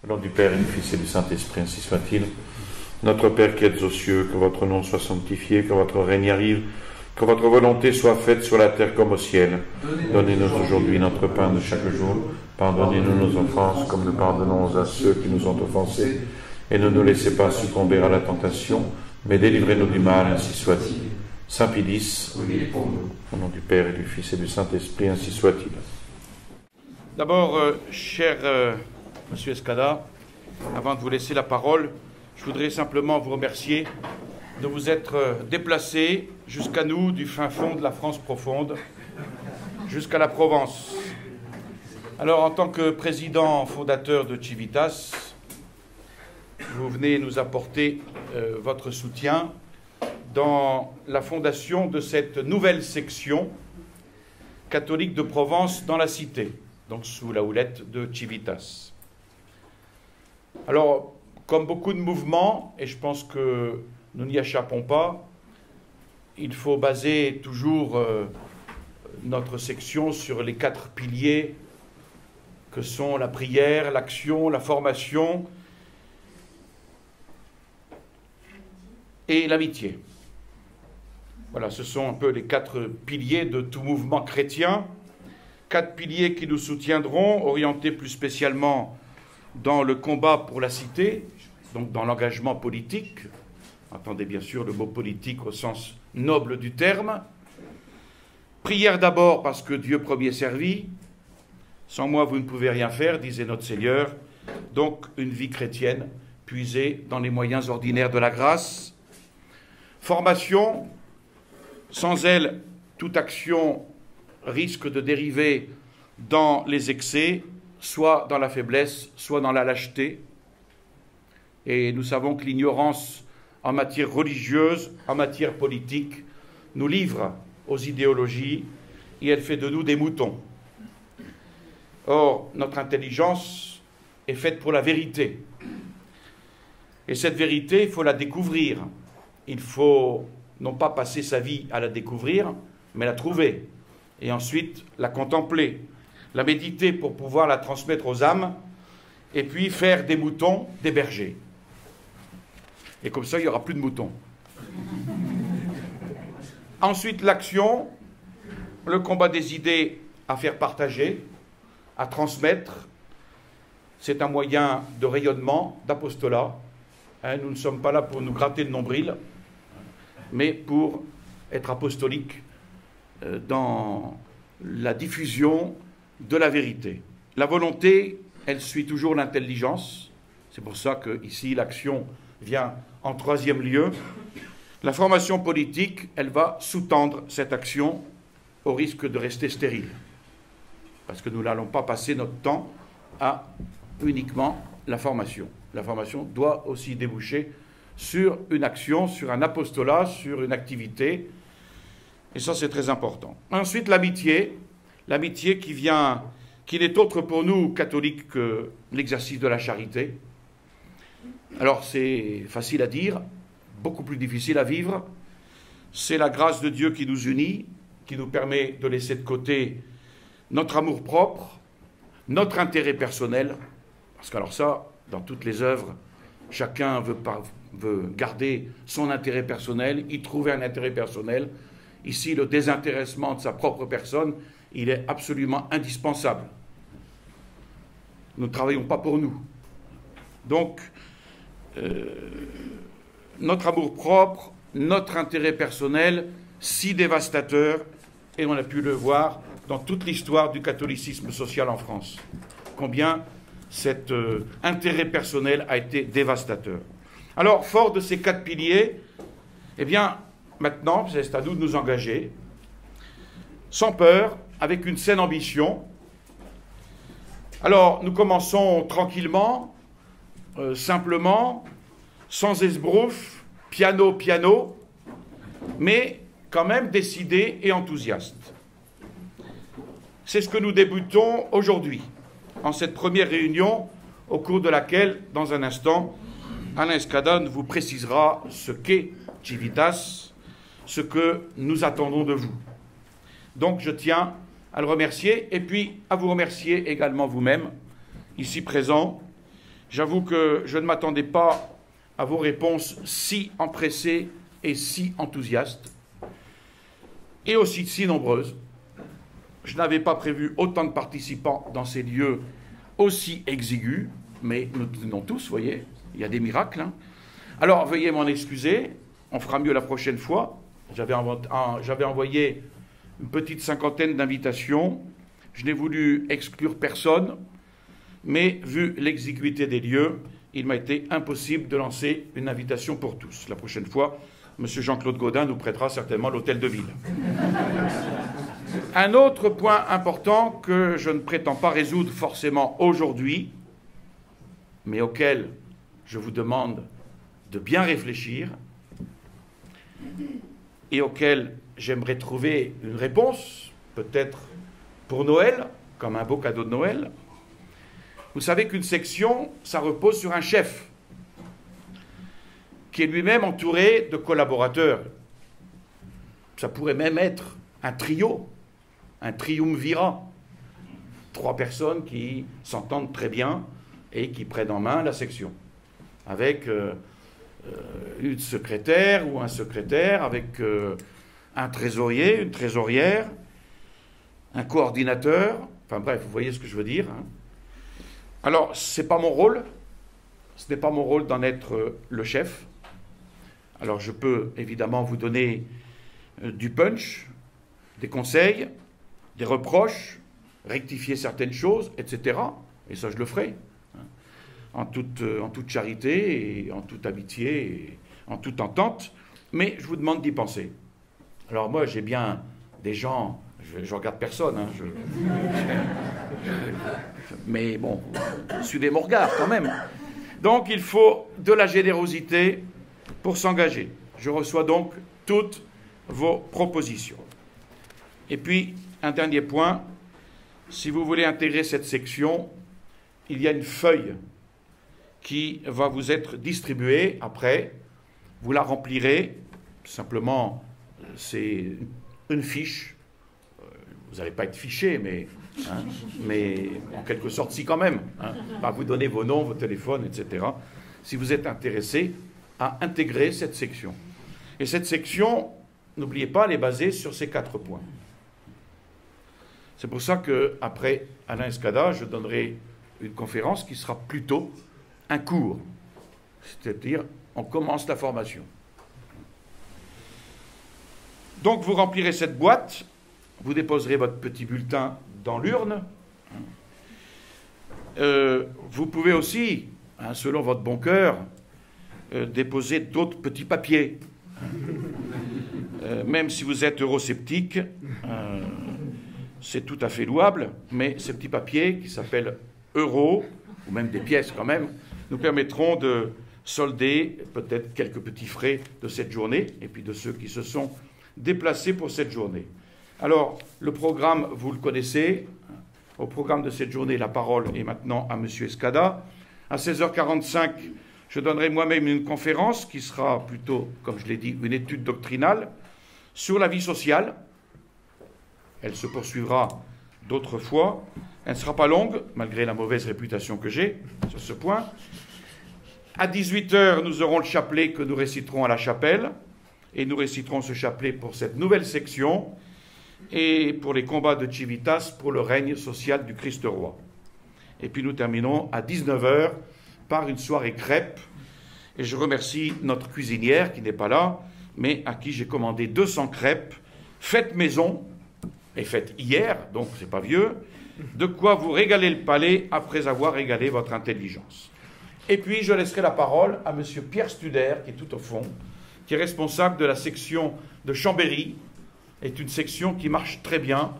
Au nom du Père et du Fils et du Saint-Esprit, ainsi soit-il. Notre Père qui êtes aux cieux, que votre nom soit sanctifié, que votre règne arrive, que votre volonté soit faite sur la terre comme au ciel. Donnez-nous aujourd'hui notre pain de chaque jour. Pardonnez-nous nos offenses, comme nous pardonnons à ceux qui nous ont offensés. Et ne nous laissez pas succomber à la tentation, mais délivrez-nous du mal, ainsi soit-il. Saint Pédis, au nom du Père et du Fils et du Saint-Esprit, ainsi soit-il. D'abord, cher Monsieur Escada, avant de vous laisser la parole, je voudrais simplement vous remercier de vous être déplacé jusqu'à nous du fin fond de la France profonde, jusqu'à la Provence. Alors, en tant que président fondateur de Civitas, vous venez nous apporter votre soutien dans la fondation de cette nouvelle section catholique de Provence dans la Cité, donc sous la houlette de Civitas. Alors, comme beaucoup de mouvements, et je pense que nous n'y échappons pas, il faut baser toujours notre section sur les 4 piliers que sont la prière, l'action, la formation et l'amitié. Voilà, ce sont un peu les 4 piliers de tout mouvement chrétien. 4 piliers qui nous soutiendront, orientés plus spécialement dans le combat pour la cité, donc dans l'engagement politique. Entendez bien sûr le mot politique au sens noble du terme. Prière d'abord parce que Dieu premier servi. Sans moi vous ne pouvez rien faire, disait notre Seigneur. Donc une vie chrétienne puisée dans les moyens ordinaires de la grâce. Formation, sans elle, toute action risque de dériver dans les excès, soit dans la faiblesse, soit dans la lâcheté. Et nous savons que l'ignorance en matière religieuse, en matière politique, nous livre aux idéologies et elle fait de nous des moutons. Or, notre intelligence est faite pour la vérité. Et cette vérité, il faut la découvrir. Il faut non pas passer sa vie à la découvrir, mais la trouver. Et ensuite, la contempler, la méditer pour pouvoir la transmettre aux âmes, et puis faire des moutons des bergers. Et comme ça, il n'y aura plus de moutons. Ensuite, l'action, le combat des idées à faire partager, à transmettre. C'est un moyen de rayonnement, d'apostolat. Nous ne sommes pas là pour nous gratter le nombril, mais pour être apostolique dans la diffusion de la vérité. La volonté, elle suit toujours l'intelligence. C'est pour ça qu'ici, l'action vient en 3e lieu. La formation politique, elle va sous-tendre cette action au risque de rester stérile. Parce que nous n'allons pas passer notre temps à uniquement la formation. La formation doit aussi déboucher sur une action, sur un apostolat, sur une activité. Et ça, c'est très important. Ensuite, l'amitié. L'amitié qui n'est autre pour nous, catholiques, que l'exercice de la charité. Alors, c'est facile à dire, beaucoup plus difficile à vivre. C'est la grâce de Dieu qui nous unit, qui nous permet de laisser de côté notre amour-propre, notre intérêt personnel. Parce qu'alors ça, dans toutes les œuvres, chacun veut garder son intérêt personnel, y trouver un intérêt personnel. Ici, le désintéressement de sa propre personne, il est absolument indispensable. Nous ne travaillons pas pour nous. Donc, notre amour-propre, notre intérêt personnel, si dévastateur, et on a pu le voir dans toute l'histoire du catholicisme social en France. Combien cet intérêt personnel a été dévastateur. Alors, fort de ces 4 piliers, eh bien, maintenant, c'est à nous de nous engager, sans peur, avec une saine ambition. Alors, nous commençons tranquillement, simplement, sans esbrouf, piano, piano, mais quand même décidés et enthousiastes. C'est ce que nous débutons aujourd'hui, en cette première réunion, au cours de laquelle, dans un instant, Alain Escada vous précisera ce qu'est Civitas, ce que nous attendons de vous. Donc je tiens à le remercier, et puis à vous remercier également vous-même, ici présents. J'avoue que je ne m'attendais pas à vos réponses si empressées et si enthousiastes, et aussi si nombreuses. Je n'avais pas prévu autant de participants dans ces lieux aussi exigus, mais nous tenons tous, vous voyez, il y a des miracles. Hein. Alors, veuillez m'en excuser, on fera mieux la prochaine fois. J'avais envoyé une petite cinquantaine d'invitations. Je n'ai voulu exclure personne, mais vu l'exiguïté des lieux, il m'a été impossible de lancer une invitation pour tous. La prochaine fois, M. Jean-Claude Gaudin nous prêtera certainement l'hôtel de ville. Un autre point important que je ne prétends pas résoudre forcément aujourd'hui, mais auquel je vous demande de bien réfléchir et auquel j'aimerais trouver une réponse, peut-être pour Noël, comme un beau cadeau de Noël. Vous savez qu'une section, ça repose sur un chef, qui est lui-même entouré de collaborateurs. Ça pourrait même être un trio, un triumvirat. 3 personnes qui s'entendent très bien et qui prennent en main la section, avec une secrétaire ou un secrétaire, avec un trésorier, une trésorière, un coordinateur, enfin bref, vous voyez ce que je veux dire. Hein. Alors, ce n'est pas mon rôle, ce n'est pas mon rôle d'en être le chef. Alors, je peux évidemment vous donner du punch, des conseils, des reproches, rectifier certaines choses, etc. Et ça, je le ferai, hein, en toute charité et en toute amitié et en toute entente. Mais je vous demande d'y penser. Alors moi, j'ai bien des gens... Je regarde personne, hein, mais bon, suivez mon regard quand même. Donc il faut de la générosité pour s'engager. Je reçois donc toutes vos propositions. Et puis, un dernier point, si vous voulez intégrer cette section, il y a une feuille qui va vous être distribuée après. Vous la remplirez, simplement, c'est une fiche. Vous n'allez pas être fiché, mais en quelque sorte, si quand même. Hein, va vous donner vos noms, vos téléphones, etc. Si vous êtes intéressé à intégrer cette section. Et cette section, n'oubliez pas, elle est basée sur ces 4 points. C'est pour ça qu'après Alain Escada, je donnerai une conférence qui sera plutôt un cours. C'est-à-dire, on commence la formation. Donc, vous remplirez cette boîte. Vous déposerez votre petit bulletin dans l'urne. Vous pouvez aussi, hein, selon votre bon cœur, déposer d'autres petits papiers. Même si vous êtes eurosceptique, c'est tout à fait louable, mais ces petits papiers qui s'appellent euros, ou même des pièces quand même, nous permettront de solder peut-être quelques petits frais de cette journée, et puis de ceux qui se sont déplacés pour cette journée. Alors, le programme, vous le connaissez. Au programme de cette journée, la parole est maintenant à M. Escada. À 16h45, je donnerai moi-même une conférence qui sera plutôt, comme je l'ai dit, une étude doctrinale sur la vie sociale. Elle se poursuivra d'autres fois. Elle ne sera pas longue, malgré la mauvaise réputation que j'ai sur ce point. À 18h, nous aurons le chapelet que nous réciterons à la chapelle. Et nous réciterons ce chapelet pour cette nouvelle section et pour les combats de Civitas pour le règne social du Christ roi. Et puis nous terminons à 19h par une soirée crêpes. Et je remercie notre cuisinière qui n'est pas là, mais à qui j'ai commandé 200 crêpes, faites maison, et faites hier, donc c'est pas vieux, de quoi vous régaler le palais après avoir régalé votre intelligence. Et puis je laisserai la parole à M. Pierre Studer, qui est tout au fond, qui est responsable de la section de Chambéry, est une section qui marche très bien,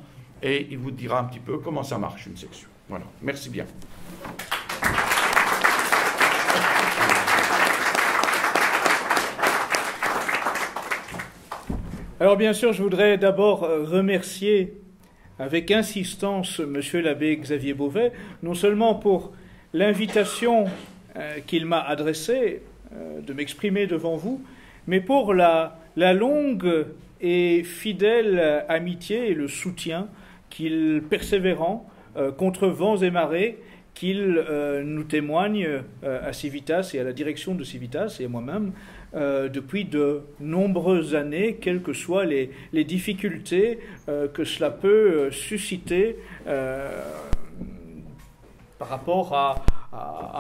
et il vous dira un petit peu comment ça marche, une section. Voilà, merci bien. Alors bien sûr, je voudrais d'abord remercier avec insistance Monsieur l'abbé Xavier Beauvais, non seulement pour l'invitation qu'il m'a adressée de m'exprimer devant vous, mais pour la longue et fidèle amitié et le soutien qu'il, persévérant, contre vents et marées, qu'il nous témoigne à Civitas et à la direction de Civitas et à moi-même depuis de nombreuses années, quelles que soient les difficultés que cela peut susciter par rapport à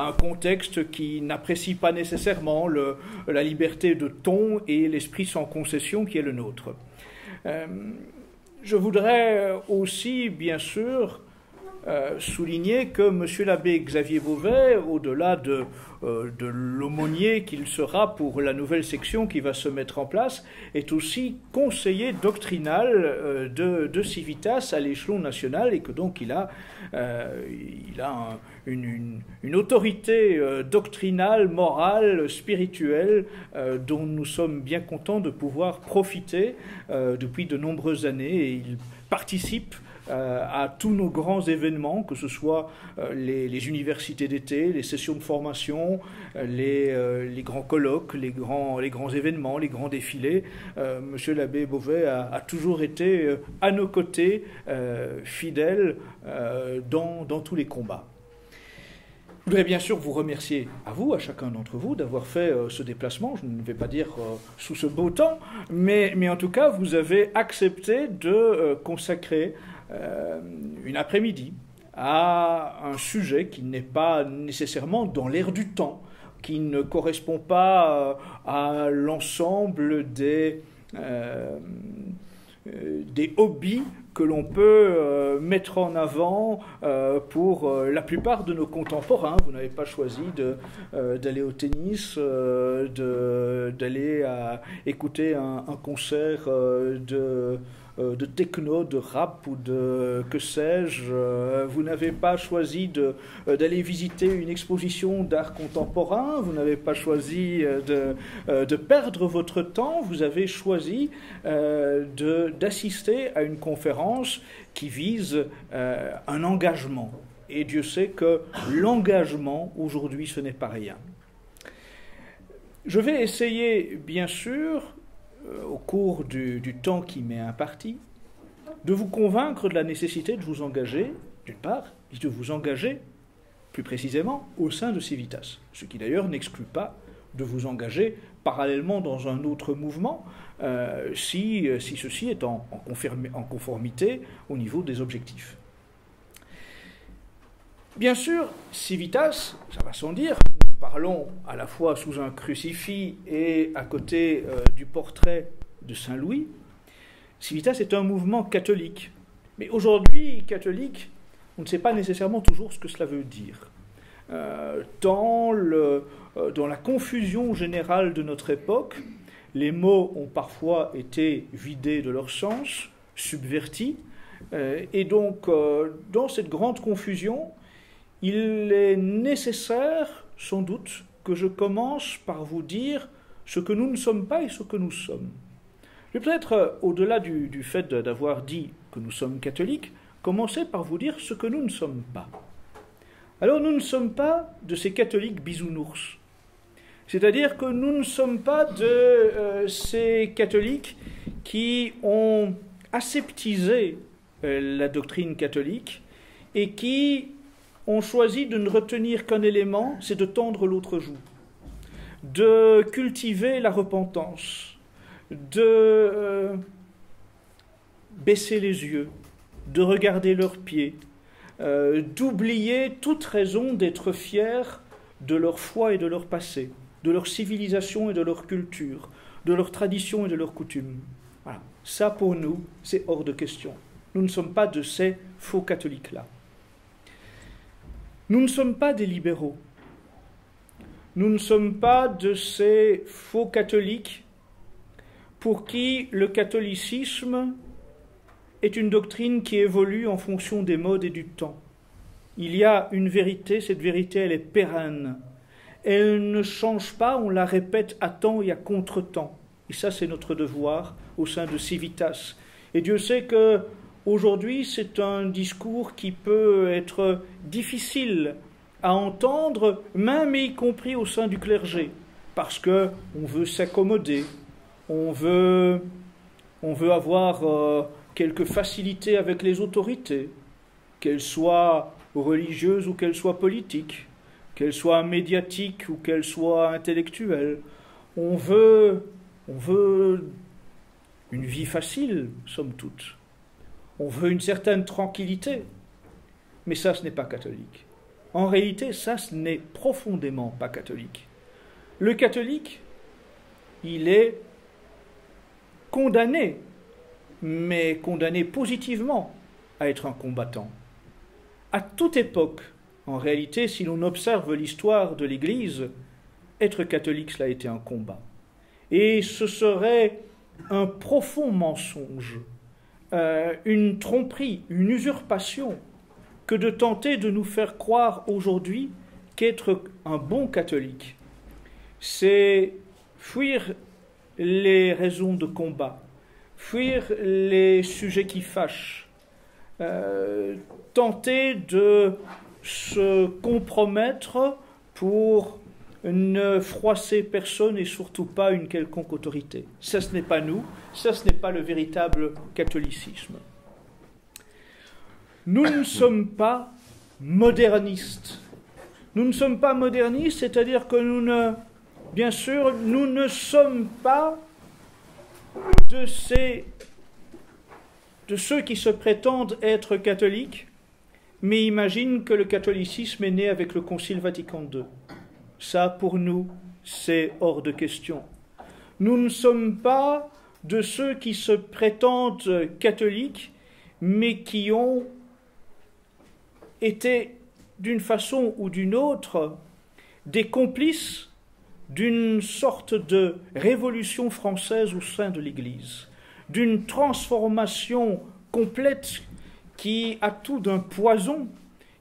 un contexte qui n'apprécie pas nécessairement la liberté de ton et l'esprit sans concession qui est le nôtre. Je voudrais aussi, bien sûr, souligner que M. l'abbé Xavier Beauvais, au-delà de l'aumônier qu'il sera pour la nouvelle section qui va se mettre en place, est aussi conseiller doctrinal de Civitas à l'échelon national et que donc il a une autorité doctrinale, morale, spirituelle dont nous sommes bien contents de pouvoir profiter depuis de nombreuses années et il participe à tous nos grands événements, que ce soit les universités d'été, les sessions de formation, les grands colloques, les grands événements, les grands défilés. Monsieur l'abbé Beauvais a toujours été à nos côtés, fidèle dans tous les combats. Je voudrais bien sûr vous remercier à vous, à chacun d'entre vous, d'avoir fait ce déplacement. Je ne vais pas dire sous ce beau temps, mais en tout cas, vous avez accepté de consacrer une après-midi à un sujet qui n'est pas nécessairement dans l'air du temps, qui ne correspond pas à l'ensemble des hobbies que l'on peut mettre en avant pour la plupart de nos contemporains. Vous n'avez pas choisi d'aller au tennis, d'aller écouter un concert de techno, de rap ou de que sais-je. Vous n'avez pas choisi d'aller visiter une exposition d'art contemporain, vous n'avez pas choisi de perdre votre temps, vous avez choisi d'assister à une conférence qui vise un engagement. Et Dieu sait que l'engagement, aujourd'hui, ce n'est pas rien. Je vais essayer, bien sûr, au cours du temps qui m'est imparti, de vous convaincre de la nécessité de vous engager, d'une part, et de vous engager, plus précisément, au sein de Civitas. Ce qui d'ailleurs n'exclut pas de vous engager parallèlement dans un autre mouvement, si ceci est en conformité au niveau des objectifs. Bien sûr, Civitas, ça va sans dire, nous parlons à la fois sous un crucifix et à côté du portrait de Saint Louis. Civitas est un mouvement catholique. Mais aujourd'hui, catholique, on ne sait pas nécessairement toujours ce que cela veut dire. Dans la confusion générale de notre époque, les mots ont parfois été vidés de leur sens, subvertis, et donc dans cette grande confusion, il est nécessaire, sans doute, que je commence par vous dire ce que nous ne sommes pas et ce que nous sommes. Je vais peut-être, au-delà du fait d'avoir dit que nous sommes catholiques, commencer par vous dire ce que nous ne sommes pas. Alors, nous ne sommes pas de ces catholiques bisounours. C'est-à-dire que nous ne sommes pas de ces catholiques qui ont aseptisé la doctrine catholique et qui ont choisi de ne retenir qu'un élément, c'est de tendre l'autre joue, de cultiver la repentance, de baisser les yeux, de regarder leurs pieds, d'oublier toute raison d'être fiers de leur foi et de leur passé, de leur civilisation et de leur culture, de leur tradition et de leurs coutumes. Voilà. Ça, pour nous, c'est hors de question. Nous ne sommes pas de ces faux catholiques-là. Nous ne sommes pas des libéraux. Nous ne sommes pas de ces faux catholiques pour qui le catholicisme est une doctrine qui évolue en fonction des modes et du temps. Il y a une vérité, cette vérité, elle est pérenne. Elle ne change pas, on la répète à temps et à contre-temps. Et ça, c'est notre devoir au sein de Civitas. Et Dieu sait que aujourd'hui, c'est un discours qui peut être difficile à entendre, même y compris au sein du clergé, parce qu'on veut s'accommoder, on veut avoir quelques facilités avec les autorités, qu'elles soient religieuse ou qu'elle soit politique, qu'elle soit médiatique ou qu'elle soit intellectuelle. On veut une vie facile, somme toute. On veut une certaine tranquillité. Mais ça, ce n'est pas catholique. En réalité, ça, ce n'est profondément pas catholique. Le catholique, il est condamné, mais condamné positivement à être un combattant. À toute époque, en réalité, si l'on observe l'histoire de l'Église, être catholique, cela a été un combat. Et ce serait un profond mensonge, une tromperie, une usurpation, que de tenter de nous faire croire aujourd'hui qu'être un bon catholique, c'est fuir les raisons de combat, fuir les sujets qui fâchent, tenter de se compromettre pour ne froisser personne et surtout pas une quelconque autorité. Ça, ce n'est pas nous, ça, ce n'est pas le véritable catholicisme. Nous ne sommes pas modernistes. Nous ne sommes pas modernistes, c'est-à-dire que nous ne sommes pas de ceux qui se prétendent être catholiques, mais imaginent que le catholicisme est né avec le Concile Vatican II. Ça, pour nous, c'est hors de question. Nous ne sommes pas de ceux qui se prétendent catholiques, mais qui ont été, d'une façon ou d'une autre, des complices d'une sorte de révolution française au sein de l'Église, d'une transformation complète qui a tout d'un poison,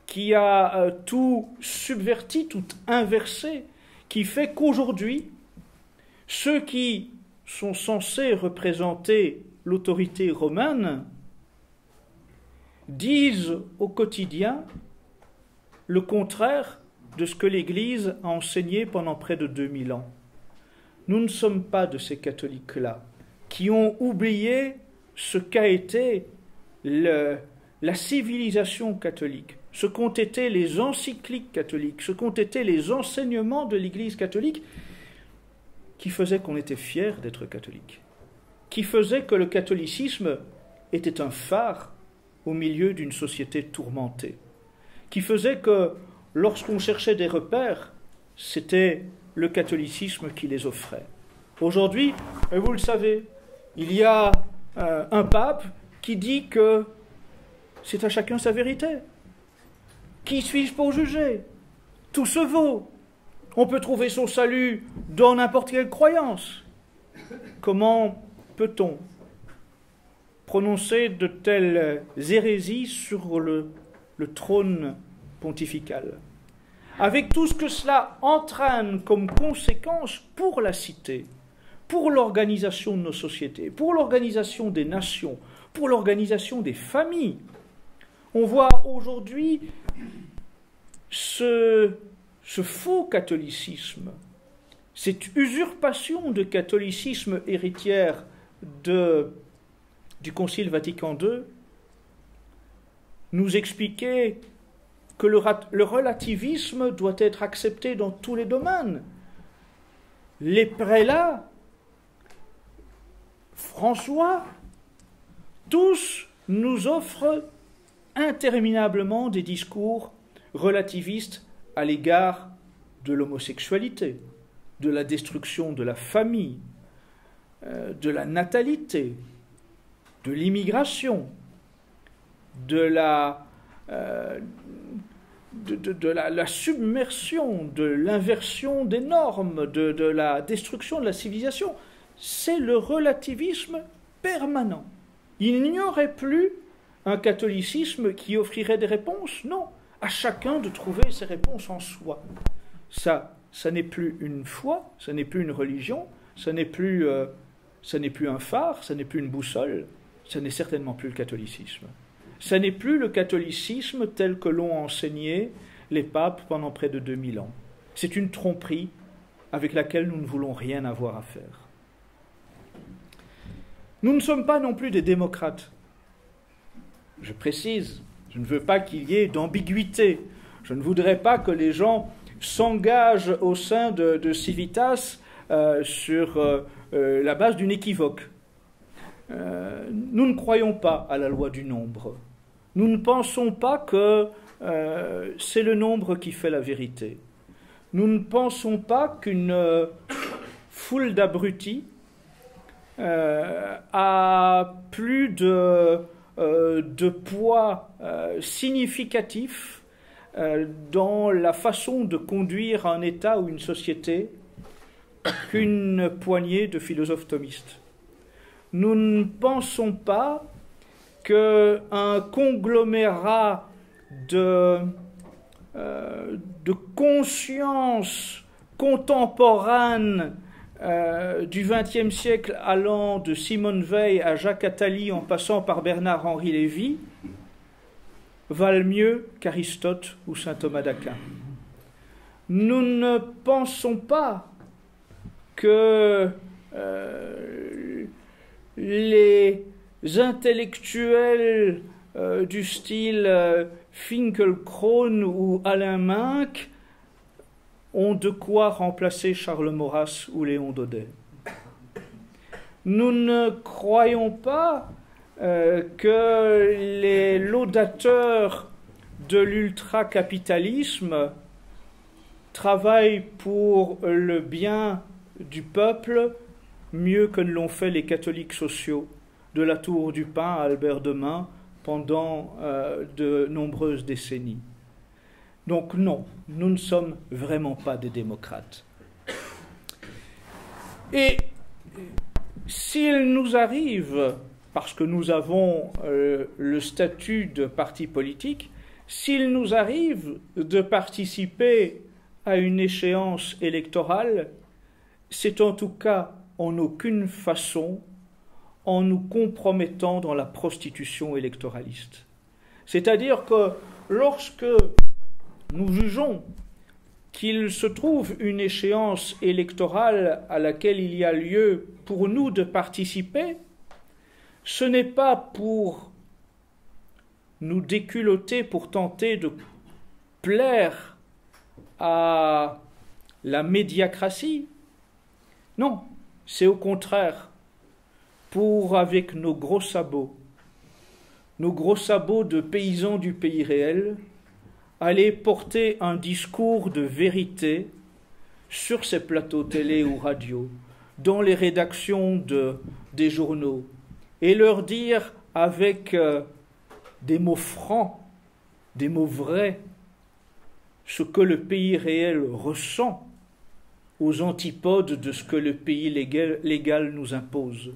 qui a tout subverti, tout inversé, qui fait qu'aujourd'hui, ceux qui sont censés représenter l'autorité romaine disent au quotidien le contraire de ce que l'Église a enseigné pendant près de 2000 ans. Nous ne sommes pas de ces catholiques-là qui ont oublié ce qu'a été la civilisation catholique, ce qu'ont été les encycliques catholiques, ce qu'ont été les enseignements de l'Église catholique qui faisaient qu'on était fiers d'être catholique, qui faisaient que le catholicisme était un phare au milieu d'une société tourmentée, qui faisait que lorsqu'on cherchait des repères, c'était le catholicisme qui les offrait. Aujourd'hui, vous le savez, il y a un pape qui dit que c'est à chacun sa vérité. Qui suis-je pour juger? Tout se vaut. On peut trouver son salut dans n'importe quelle croyance. Comment peut-on prononcer de telles hérésies sur le trône pontifical, avec tout ce que cela entraîne comme conséquence pour la cité, pour l'organisation de nos sociétés, pour l'organisation des nations, pour l'organisation des familles. On voit aujourd'hui ce faux catholicisme, cette usurpation de catholicisme héritière du Concile Vatican II, nous expliquer que le relativisme doit être accepté dans tous les domaines. Les prélats, François, tous nous offrent interminablement des discours relativistes à l'égard de l'homosexualité, de la destruction de la famille, de la natalité, de l'immigration, de la submersion, de l'inversion des normes, de la destruction de la civilisation. C'est le relativisme permanent. Il n'y aurait plus un catholicisme qui offrirait des réponses, non. À chacun de trouver ses réponses en soi. Ça n'est plus une foi, ça n'est plus une religion, ça n'est plus un phare, ça n'est plus une boussole, ça n'est certainement plus le catholicisme. Ça n'est plus le catholicisme tel que l'ont enseigné les papes pendant près de 2000 ans. C'est une tromperie avec laquelle nous ne voulons rien avoir à faire. Nous ne sommes pas non plus des démocrates. Je précise, Je ne veux pas qu'il y ait d'ambiguïté. Je ne voudrais pas que les gens s'engagent au sein de Civitas sur la base d'une équivoque. Nous ne croyons pas à la loi du nombre. Nous ne pensons pas que c'est le nombre qui fait la vérité. Nous ne pensons pas qu'une foule d'abrutis a plus de poids significatif dans la façon de conduire un État ou une société qu'une poignée de philosophes thomistes. Nous ne pensons pas qu'un conglomérat de conscience contemporaine du XXe siècle, allant de Simone Weil à Jacques Attali en passant par Bernard-Henri Lévy, valent mieux qu'Aristote ou saint Thomas d'Aquin. Nous ne pensons pas que les intellectuels du style Finkielkraut ou Alain Minck ont de quoi remplacer Charles Maurras ou Léon Daudet. Nous ne croyons pas que les laudateurs de l'ultracapitalisme travaillent pour le bien du peuple mieux que ne l'ont fait les catholiques sociaux de la Tour du Pin à Albert Demain pendant de nombreuses décennies. Donc non, nous ne sommes vraiment pas des démocrates. Et s'il nous arrive, parce que nous avons le statut de parti politique, s'il nous arrive de participer à une échéance électorale, c'est en tout cas en aucune façon en nous compromettant dans la prostitution électoraliste. C'est-à-dire que lorsque nous jugeons qu'il se trouve une échéance électorale à laquelle il y a lieu pour nous de participer, ce n'est pas pour nous déculotter, pour tenter de plaire à la médiacratie. Non, c'est au contraire pour, avec nos gros sabots de paysans du pays réel, aller porter un discours de vérité sur ces plateaux télé ou radio, dans les rédactions des journaux, et leur dire avec des mots francs, des mots vrais, ce que le pays réel ressent aux antipodes de ce que le pays légal nous impose.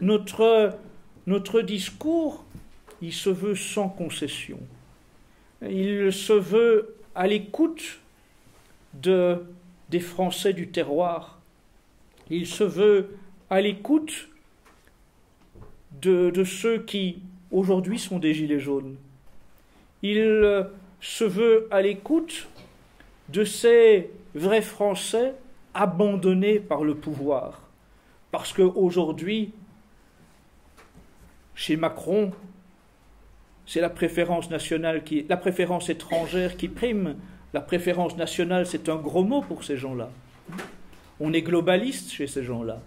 Notre discours, il se veut sans concession. Il se veut à l'écoute des Français du terroir. Il se veut à l'écoute de ceux qui, aujourd'hui, sont des gilets jaunes. Il se veut à l'écoute de ces vrais Français abandonnés par le pouvoir. Parce qu'aujourd'hui, chez Macron, c'est la préférence nationale la préférence étrangère qui prime. La préférence nationale, c'est un gros mot pour ces gens-là. On est globaliste chez ces gens-là.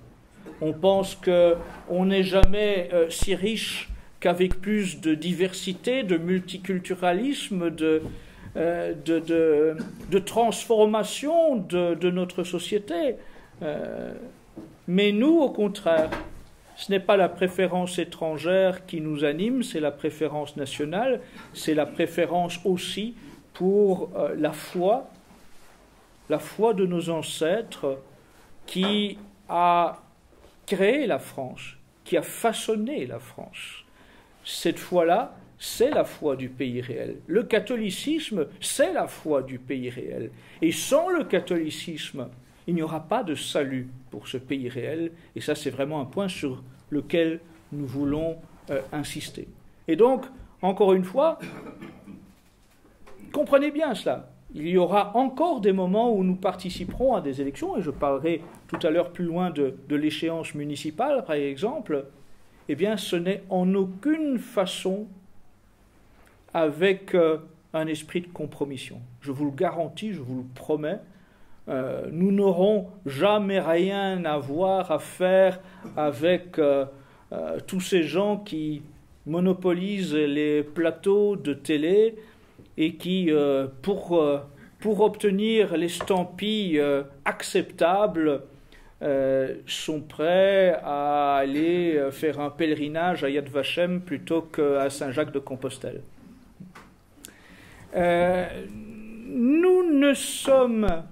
On pense qu'on n'est jamais si riche qu'avec plus de diversité, de multiculturalisme, de transformation de notre société. Mais nous, au contraire, ce n'est pas la préférence étrangère qui nous anime, c'est la préférence nationale, c'est la préférence aussi pour la foi de nos ancêtres qui a créé la France, qui a façonné la France. Cette foi-là, c'est la foi du pays réel. Le catholicisme, c'est la foi du pays réel. Et sans le catholicisme, il n'y aura pas de salut pour ce pays réel. Et ça, c'est vraiment un point sur lequel nous voulons insister. Et donc, encore une fois, comprenez bien cela. Il y aura encore des moments où nous participerons à des élections, et je parlerai tout à l'heure plus loin de l'échéance municipale, par exemple. Eh bien, ce n'est en aucune façon avec un esprit de compromission. Je vous le garantis, je vous le promets, nous n'aurons jamais rien à voir, à faire avec tous ces gens qui monopolisent les plateaux de télé et qui, pour obtenir l'estampille acceptable, sont prêts à aller faire un pèlerinage à Yad Vashem plutôt qu'à Saint-Jacques-de-Compostelle. Nous ne sommes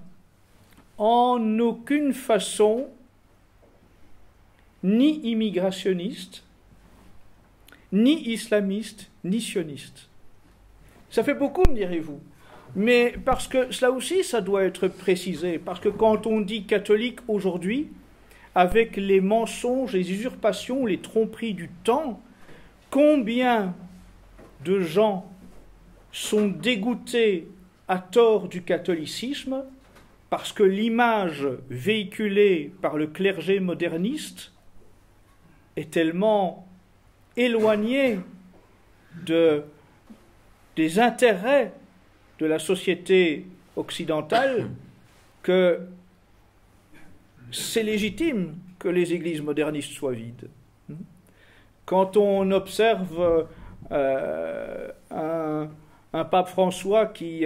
en aucune façon ni immigrationnistes, ni islamistes, ni sionistes. Ça fait beaucoup, me direz-vous. Mais parce que cela aussi, ça doit être précisé. Parce que quand on dit catholique aujourd'hui, avec les mensonges, les usurpations, les tromperies du temps, combien de gens sont dégoûtés à tort du catholicisme parce que l'image véhiculée par le clergé moderniste est tellement éloignée des intérêts de la société occidentale que c'est légitime que les églises modernistes soient vides. Quand on observe un pape François qui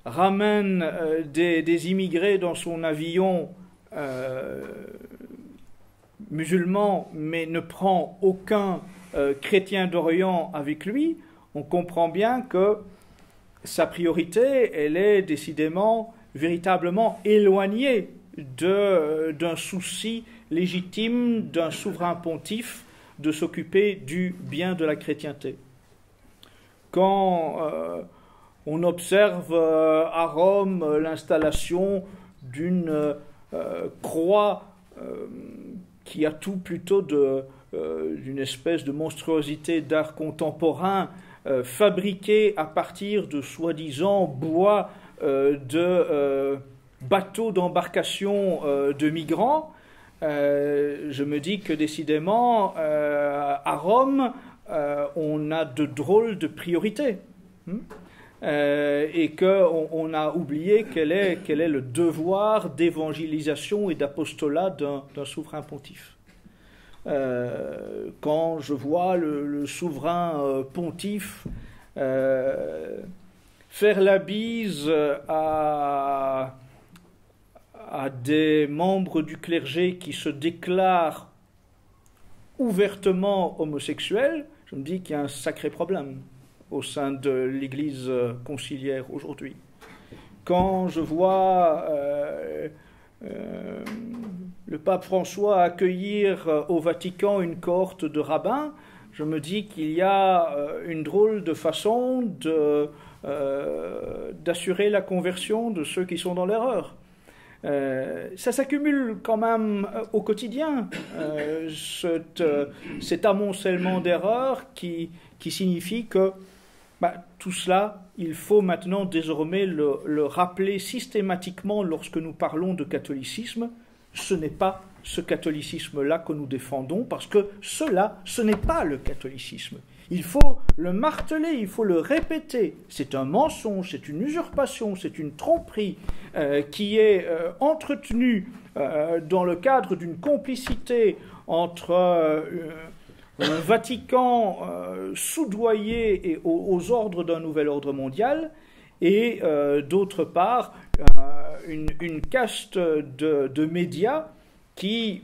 ramène des immigrés dans son avion musulman, mais ne prend aucun chrétien d'Orient avec lui, on comprend bien que sa priorité, elle est décidément véritablement éloignée d'un souci légitime d'un souverain pontife de s'occuper du bien de la chrétienté. Quand on observe à Rome l'installation d'une croix qui a tout plutôt d'une espèce de monstruosité d'art contemporain fabriquée à partir de soi-disant bois de bateaux d'embarcation de migrants, je me dis que décidément à Rome on a de drôles de priorités et qu'on a oublié quel est le devoir d'évangélisation et d'apostolat d'un souverain pontife. Quand je vois le souverain pontife faire la bise à des membres du clergé qui se déclarent ouvertement homosexuels, je me dis qu'il y a un sacré problème au sein de l'Église conciliaire aujourd'hui. Quand je vois le pape François accueillir au Vatican une cohorte de rabbins, je me dis qu'il y a une drôle de façon d'assurer la conversion de ceux qui sont dans l'erreur. Ça s'accumule quand même au quotidien, cet amoncellement d'erreurs qui signifie que tout cela, il faut maintenant désormais le rappeler systématiquement lorsque nous parlons de catholicisme. Ce n'est pas ce catholicisme-là que nous défendons, parce que ce n'est pas le catholicisme. Il faut le marteler, il faut le répéter. C'est un mensonge, c'est une usurpation, c'est une tromperie qui est entretenue dans le cadre d'une complicité entre un Vatican soudoyé et aux ordres d'un nouvel ordre mondial et d'autre part une caste de médias qui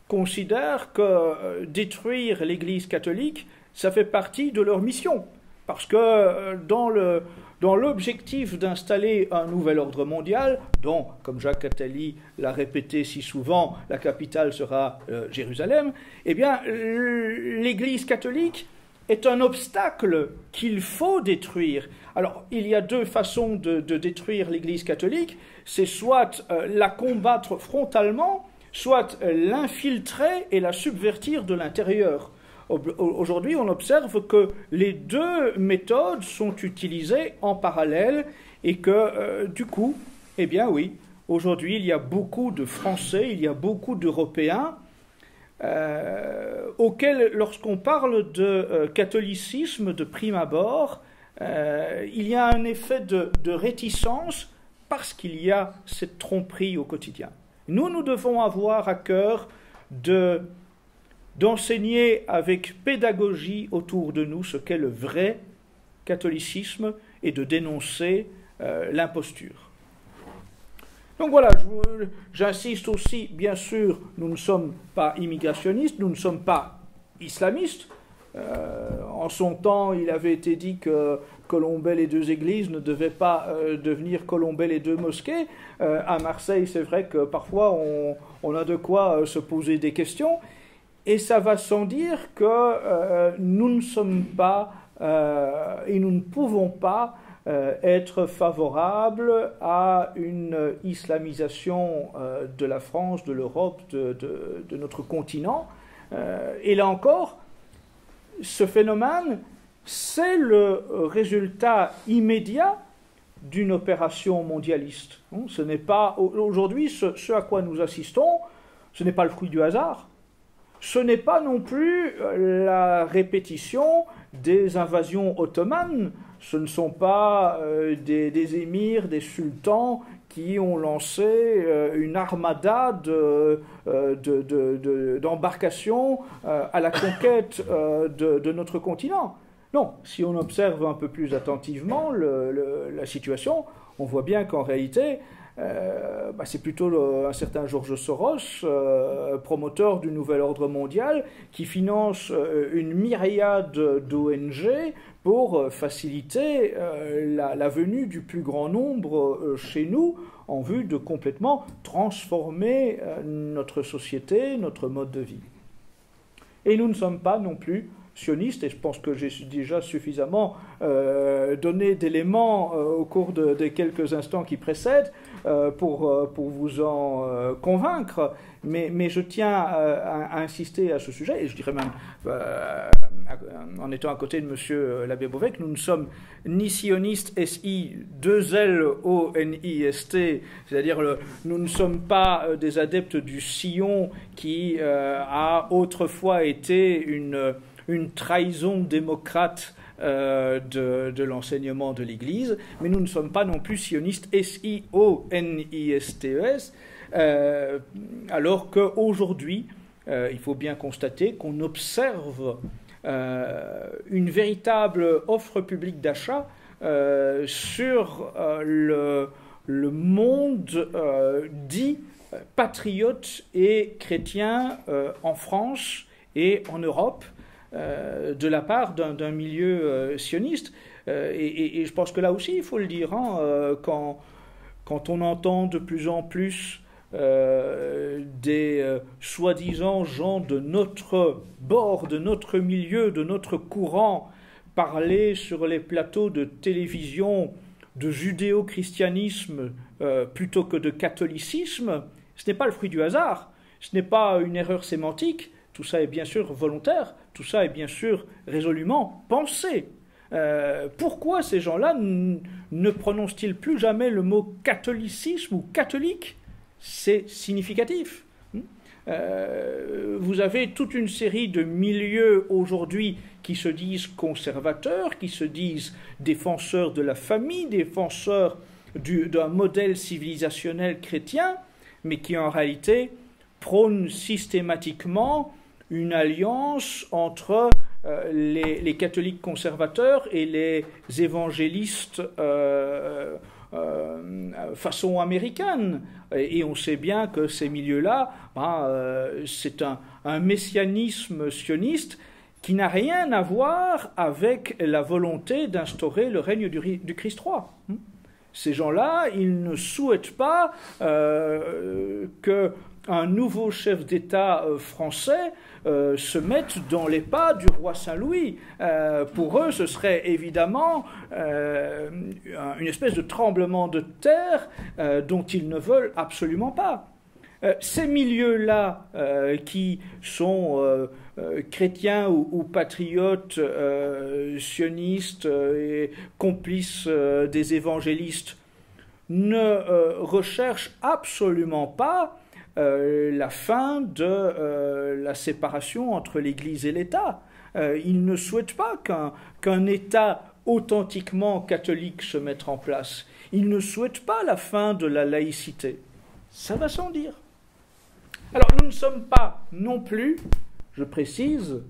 considèrent que détruire l'Église catholique, ça fait partie de leur mission. Parce que dans l'objectif d'installer un nouvel ordre mondial, dont, comme Jacques Attali l'a répété si souvent, la capitale sera Jérusalem, eh bien, l'Église catholique est un obstacle qu'il faut détruire. Alors, il y a deux façons de détruire l'Église catholique, c'est soit la combattre frontalement, soit l'infiltrer et la subvertir de l'intérieur. Aujourd'hui, on observe que les deux méthodes sont utilisées en parallèle et que, du coup, eh bien oui, aujourd'hui, il y a beaucoup de Français, il y a beaucoup d'Européens auquel, lorsqu'on parle de catholicisme de prime abord, il y a un effet de réticence parce qu'il y a cette tromperie au quotidien. Nous devons avoir à cœur d'enseigner avec pédagogie autour de nous ce qu'est le vrai catholicisme et de dénoncer l'imposture. Donc voilà, j'insiste aussi, bien sûr, nous ne sommes pas immigrationnistes, nous ne sommes pas islamistes. En son temps, il avait été dit que colombaient les deux églises ne devaient pas devenir colombaient les deux mosquées. À Marseille, c'est vrai que parfois on a de quoi se poser des questions. Et ça va sans dire que nous ne sommes pas et nous ne pouvons pas être favorables à une islamisation de la France, de l'Europe, de notre continent. Et là encore, ce phénomène, c'est le résultat immédiat d'une opération mondialiste. Ce n'est pas aujourd'hui ce à quoi nous assistons, ce n'est pas le fruit du hasard. Ce n'est pas non plus la répétition des invasions ottomanes. Ce ne sont pas des émirs, des sultans qui ont lancé une armada d'embarcations à la conquête de notre continent. Non, si on observe un peu plus attentivement la situation, on voit bien qu'en réalité, c'est plutôt un certain George Soros, promoteur du nouvel ordre mondial, qui finance une myriade d'ONG pour faciliter la venue du plus grand nombre chez nous, en vue de complètement transformer notre société, notre mode de vie. Et nous ne sommes pas non plus sionistes, et je pense que j'ai déjà suffisamment donné d'éléments au cours des quelques instants qui précèdent pour vous en convaincre, mais je tiens à insister à ce sujet, et je dirais même, en étant à côté de M. l'abbé Beauvais, que nous ne sommes ni sionistes, S-I-2-L-O-N-I-S-T, c'est-à-dire nous ne sommes pas des adeptes du Sion qui a autrefois été une trahison démocrate de l'enseignement de l'Église, mais nous ne sommes pas non plus sionistes, S-I-O-N-I-S-T-E-S, alors qu'aujourd'hui, il faut bien constater qu'on observe une véritable offre publique d'achat sur le monde dit patriote et chrétien en France et en Europe, de la part d'un milieu sioniste. Et je pense que là aussi, il faut le dire, quand on entend de plus en plus des soi-disant gens de notre bord, de notre milieu, de notre courant, parler sur les plateaux de télévision de judéo-christianisme plutôt que de catholicisme, ce n'est pas le fruit du hasard, ce n'est pas une erreur sémantique, tout ça est bien sûr volontaire, tout ça est bien sûr résolument pensé. Pourquoi ces gens-là ne prononcent-ils plus jamais le mot catholicisme ou catholique ? C'est significatif. Vous avez toute une série de milieux aujourd'hui qui se disent conservateurs, qui se disent défenseurs de la famille, défenseurs d'un modèle civilisationnel chrétien, mais qui en réalité prônent systématiquement une alliance entre les catholiques conservateurs et les évangélistes façon américaine. Et on sait bien que ces milieux-là, c'est un messianisme sioniste qui n'a rien à voir avec la volonté d'instaurer le règne du Christ roi. Ces gens-là, ils ne souhaitent pas qu'un nouveau chef d'État français se mette dans les pas du roi Saint-Louis. Pour eux, ce serait évidemment une espèce de tremblement de terre dont ils ne veulent absolument pas. Ces milieux-là qui sont chrétiens ou patriotes, sionistes et complices des évangélistes, ne recherchent absolument pas la fin de la séparation entre l'Église et l'État. Il ne souhaite pas qu'un État authentiquement catholique se mette en place. Il ne souhaite pas la fin de la laïcité. Ça va sans dire. Alors nous ne sommes pas non plus, je précise,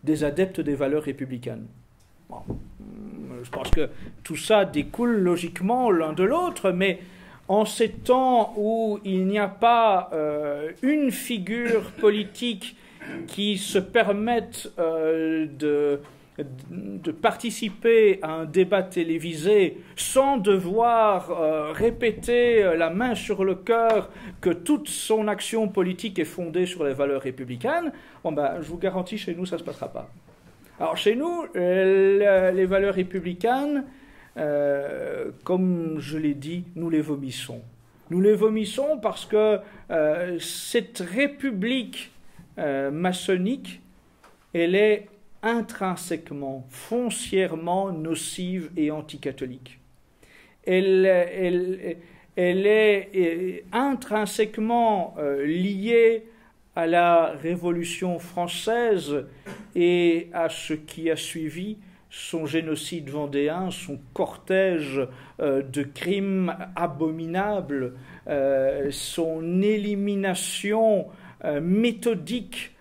des adeptes des valeurs républicaines. Bon, je pense que tout ça découle logiquement l'un de l'autre, mais en ces temps où il n'y a pas une figure politique qui se permette de participer à un débat télévisé sans devoir répéter la main sur le cœur que toute son action politique est fondée sur les valeurs républicaines, bon ben, je vous garantis, chez nous, ça ne se passera pas. Alors chez nous, les valeurs républicaines, comme je l'ai dit, nous les vomissons. Nous les vomissons parce que cette république maçonnique, elle est intrinsèquement, foncièrement nocive et anticatholique. Elle est intrinsèquement liée à la Révolution française et à ce qui a suivi son génocide vendéen, son cortège de crimes abominables, son élimination méthodique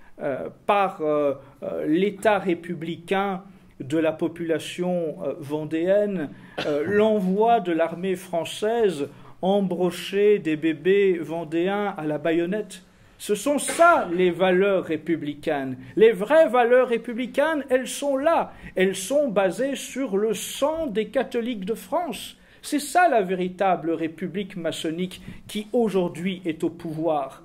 par l'État républicain de la population vendéenne, l'envoi de l'armée française embrocher des bébés vendéens à la baïonnette. Ce sont ça les valeurs républicaines. Les vraies valeurs républicaines, elles sont là. Elles sont basées sur le sang des catholiques de France. C'est ça la véritable république maçonnique qui aujourd'hui est au pouvoir,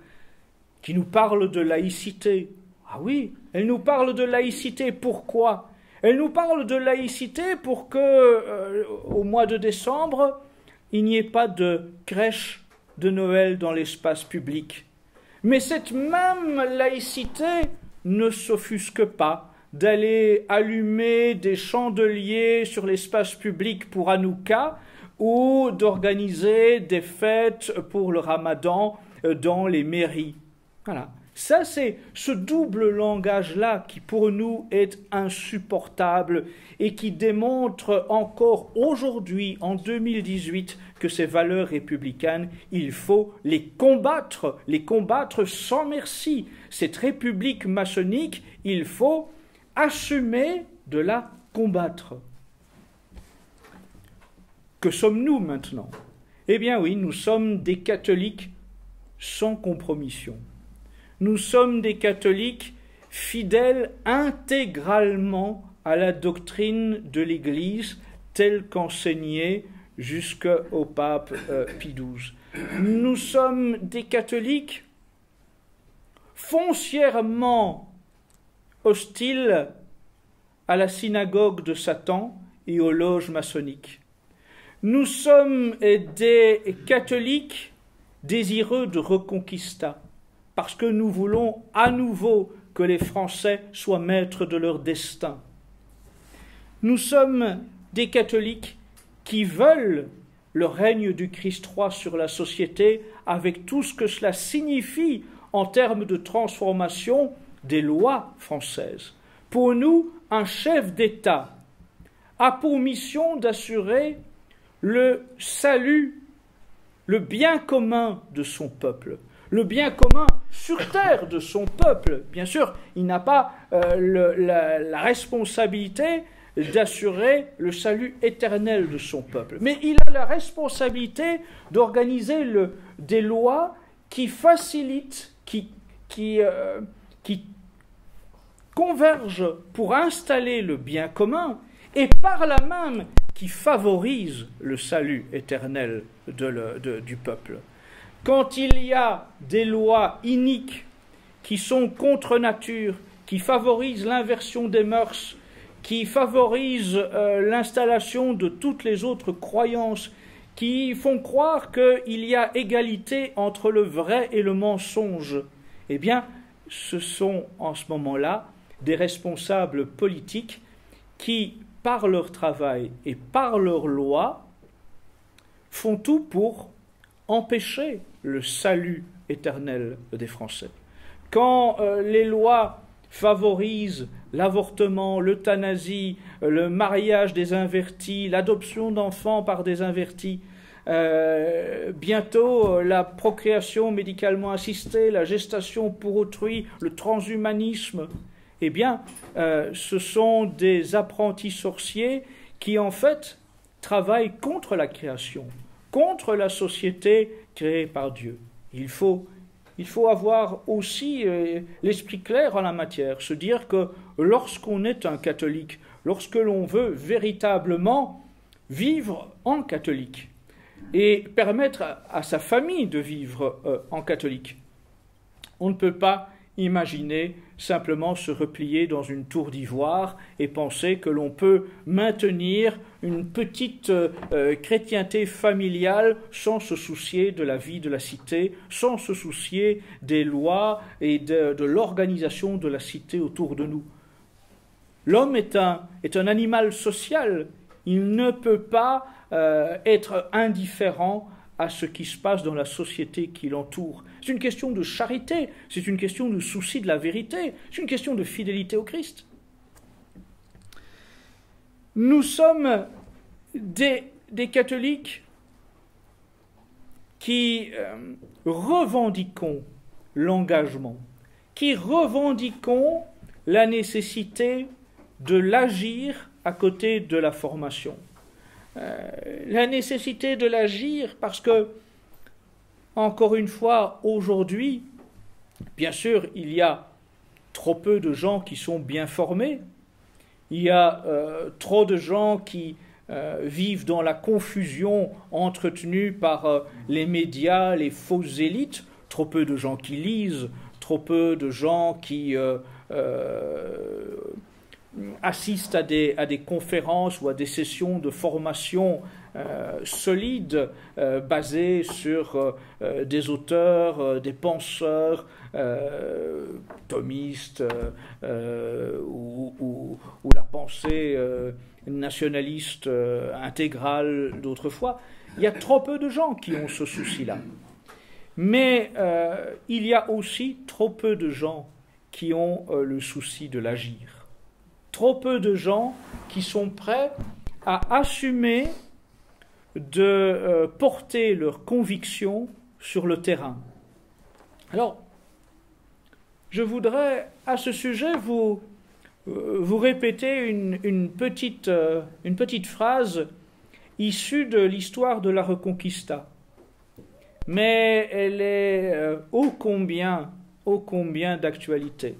qui nous parle de laïcité. Ah oui, elle nous parle de laïcité. Pourquoi ? Elle nous parle de laïcité pour que, au mois de décembre, il n'y ait pas de crèche de Noël dans l'espace public. Mais cette même laïcité ne s'offusque pas d'aller allumer des chandeliers sur l'espace public pour Hanouka ou d'organiser des fêtes pour le Ramadan dans les mairies. Voilà. Ça, c'est ce double langage-là qui, pour nous, est insupportable et qui démontre encore aujourd'hui, en 2018, que ces valeurs républicaines, il faut les combattre sans merci. Cette république maçonnique, il faut assumer de la combattre. Que sommes-nous maintenant ? Eh bien oui, nous sommes des catholiques sans compromission. Nous sommes des catholiques fidèles intégralement à la doctrine de l'Église telle qu'enseignée jusqu'au pape Pie XII. Nous sommes des catholiques foncièrement hostiles à la synagogue de Satan et aux loges maçonniques. Nous sommes des catholiques désireux de reconquista, parce que nous voulons à nouveau que les Français soient maîtres de leur destin. Nous sommes des catholiques qui veulent le règne du Christ roi sur la société avec tout ce que cela signifie en termes de transformation des lois françaises. Pour nous, un chef d'État a pour mission d'assurer le salut, le bien commun de son peuple. Le bien commun sur terre de son peuple. Bien sûr, il n'a pas la responsabilité d'assurer le salut éternel de son peuple. Mais il a la responsabilité d'organiser des lois qui facilitent, qui convergent pour installer le bien commun et par là même qui favorisent le salut éternel du peuple. Quand il y a des lois iniques qui sont contre nature, qui favorisent l'inversion des mœurs, qui favorisent l'installation de toutes les autres croyances, qui font croire qu'il y a égalité entre le vrai et le mensonge, eh bien, ce sont en ce moment-là des responsables politiques qui, par leur travail et par leurs lois, font tout pour empêcher le salut éternel des Français. Quand les lois favorisent l'avortement, l'euthanasie, le mariage des invertis, l'adoption d'enfants par des invertis, bientôt la procréation médicalement assistée, la gestation pour autrui, le transhumanisme, eh bien, ce sont des apprentis sorciers qui, en fait, travaillent contre la création, contre la société créée par Dieu. Il faut avoir aussi l'esprit clair en la matière, se dire que lorsqu'on est un catholique, lorsque l'on veut véritablement vivre en catholique et permettre à sa famille de vivre en catholique, on ne peut pas imaginer simplement se replier dans une tour d'ivoire et penser que l'on peut maintenir une petite chrétienté familiale sans se soucier de la vie de la cité, sans se soucier des lois et de l'organisation de la cité autour de nous. L'homme est un animal social. Il ne peut pas être indifférent à ce qui se passe dans la société qui l'entoure. C'est une question de charité, c'est une question de souci de la vérité, c'est une question de fidélité au Christ. Nous sommes des catholiques qui revendiquons l'engagement, qui revendiquons la nécessité de l'agir à côté de la formation. La nécessité de l'agir parce que, encore une fois, aujourd'hui, bien sûr, il y a trop peu de gens qui sont bien formés, il y a trop de gens qui vivent dans la confusion entretenue par les médias, les fausses élites, trop peu de gens qui lisent, trop peu de gens qui assistent à des conférences ou à des sessions de formation solides, basées sur des auteurs, des penseurs, thomistes, ou la pensée nationaliste intégrale d'autrefois. Il y a trop peu de gens qui ont ce souci-là. Mais il y a aussi trop peu de gens qui ont le souci de l'agir. Trop peu de gens qui sont prêts à assumer de porter leurs convictions sur le terrain. Alors, je voudrais à ce sujet vous répéter une petite phrase issue de l'histoire de la Reconquista. Mais elle est ô combien d'actualité.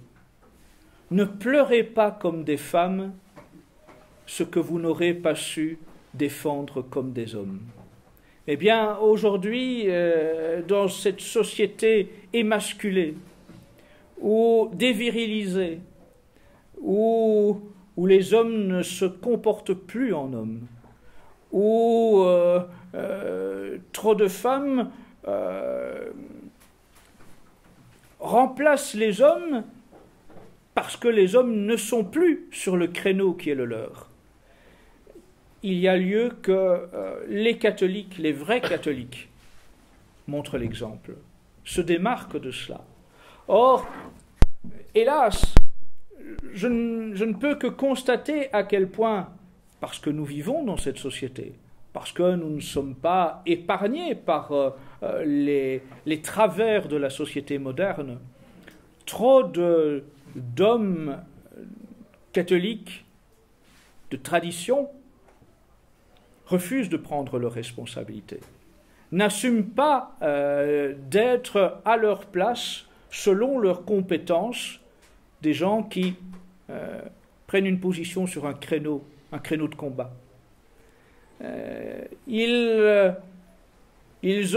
Ne pleurez pas comme des femmes ce que vous n'aurez pas su défendre comme des hommes. Eh bien, aujourd'hui, dans cette société émasculée, ou dévirilisée, où les hommes ne se comportent plus en hommes, où trop de femmes remplacent les hommes parce que les hommes ne sont plus sur le créneau qui est le leur. Il y a lieu que les catholiques, les vrais catholiques, montrent l'exemple, se démarquent de cela. Or, hélas, je ne peux que constater à quel point, parce que nous vivons dans cette société, parce que nous ne sommes pas épargnés par les travers de la société moderne, trop d'hommes catholiques de tradition refusent de prendre leurs responsabilités, n'assument pas d'être à leur place, selon leurs compétences, des gens qui prennent une position sur un créneau de combat. Ils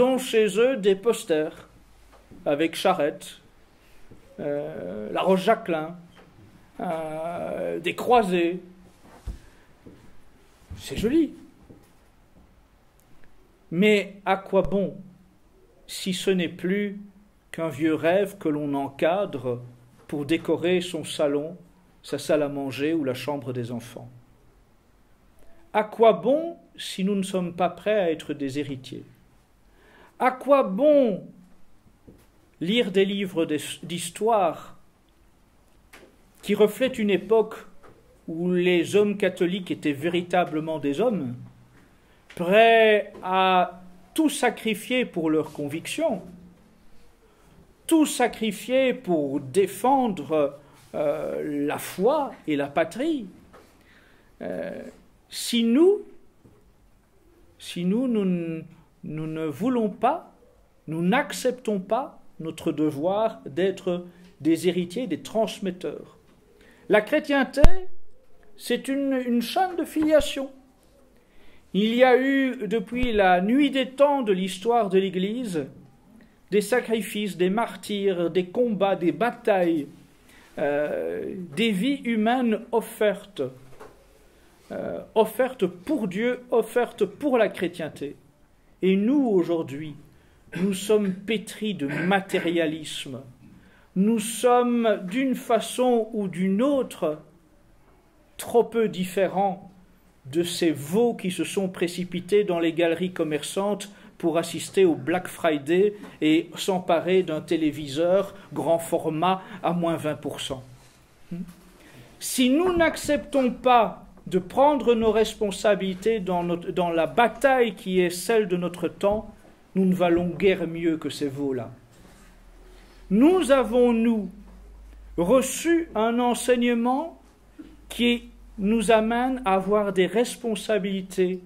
ont chez eux des posters avec charrette, la Roche-Jacquelin, des croisés. C'est joli. Mais à quoi bon si ce n'est plus qu'un vieux rêve que l'on encadre pour décorer son salon, sa salle à manger ou la chambre des enfants? À quoi bon si nous ne sommes pas prêts à être des héritiers? À quoi bon lire des livres d'histoire qui reflètent une époque où les hommes catholiques étaient véritablement des hommes, prêts à tout sacrifier pour leurs convictions, tout sacrifier pour défendre la foi et la patrie. Si nous ne voulons pas, nous n'acceptons pas notre devoir d'être des héritiers, des transmetteurs. La chrétienté, c'est une chaîne de filiation. Il y a eu, depuis la nuit des temps de l'histoire de l'Église, des sacrifices, des martyrs, des combats, des batailles, des vies humaines offertes pour Dieu, offertes pour la chrétienté. Et nous, aujourd'hui, nous sommes pétris de matérialisme. Nous sommes, d'une façon ou d'une autre, trop peu différents de ces veaux qui se sont précipités dans les galeries commerçantes pour assister au Black Friday et s'emparer d'un téléviseur grand format à moins 20%. Si nous n'acceptons pas de prendre nos responsabilités dans la bataille qui est celle de notre temps, nous ne valons guère mieux que ces veaux-là. Nous avons, nous, reçu un enseignement qui nous amène à avoir des responsabilités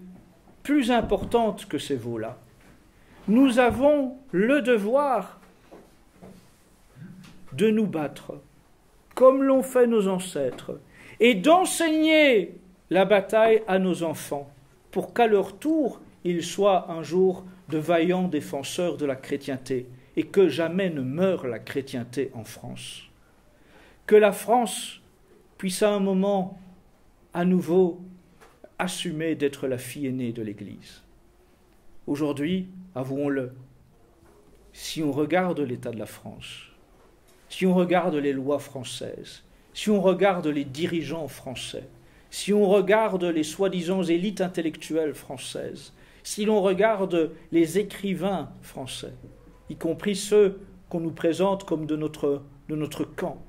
plus importantes que ces veaux-là. Nous avons le devoir de nous battre, comme l'ont fait nos ancêtres, et d'enseigner la bataille à nos enfants, pour qu'à leur tour, ils soient un jour de vaillants défenseurs de la chrétienté, et que jamais ne meure la chrétienté en France. Que la France puisse à un moment à nouveau assumer d'être la fille aînée de l'Église. Aujourd'hui, avouons-le, si on regarde l'état de la France, si on regarde les lois françaises, si on regarde les dirigeants français, si on regarde les soi-disant élites intellectuelles françaises, si l'on regarde les écrivains français, y compris ceux qu'on nous présente comme de notre camp,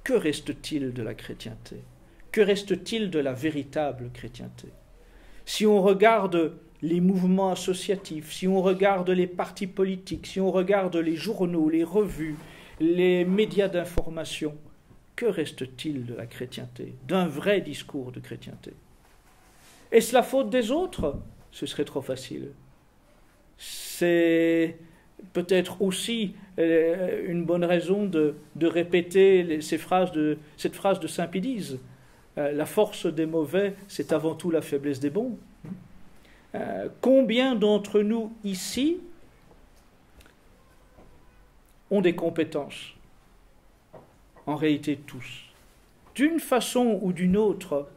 que reste-t-il de la chrétienté? Que reste-t-il de la véritable chrétienté? Si on regarde les mouvements associatifs, si on regarde les partis politiques, si on regarde les journaux, les revues, les médias d'information, que reste-t-il de la chrétienté, d'un vrai discours de chrétienté? Est-ce la faute des autres? Ce serait trop facile. C'est peut-être aussi une bonne raison de répéter cette phrase de saint Pédise. La force des mauvais, c'est avant tout la faiblesse des bons. Combien d'entre nous ici ont des compétences? En réalité, tous. D'une façon ou d'une autre,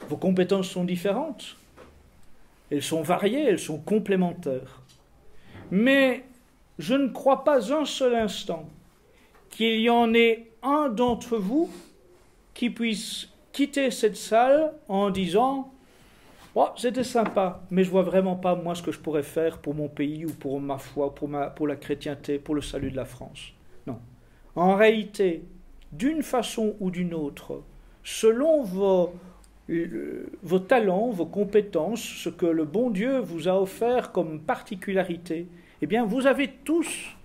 vos compétences sont différentes. Elles sont variées, elles sont complémentaires. Mais je ne crois pas un seul instant qu'il y en ait un d'entre vous qui puisse quitter cette salle en disant « Oh, c'était sympa, mais je ne vois vraiment pas moi ce que je pourrais faire pour mon pays ou pour ma foi, pour la chrétienté, pour le salut de la France. » Non. En réalité, d'une façon ou d'une autre, selon vos talents, vos compétences, ce que le bon Dieu vous a offert comme particularité, eh bien, vous avez tous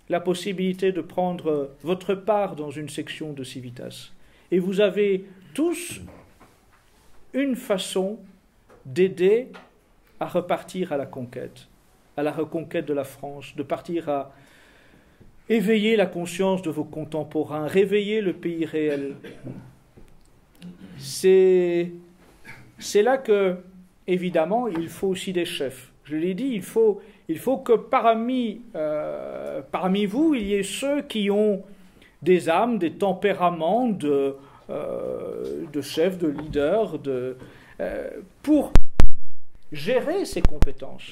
la possibilité de prendre votre part dans une section de Civitas. Et vous avez tous une façon d'aider à repartir à la conquête, à la reconquête de la France, de partir à éveiller la conscience de vos contemporains, réveiller le pays réel. C'est là que, évidemment, il faut aussi des chefs. Je l'ai dit, il faut que parmi vous, il y ait ceux qui ont des âmes, des tempéraments de chefs, de leaders, pour gérer ces compétences,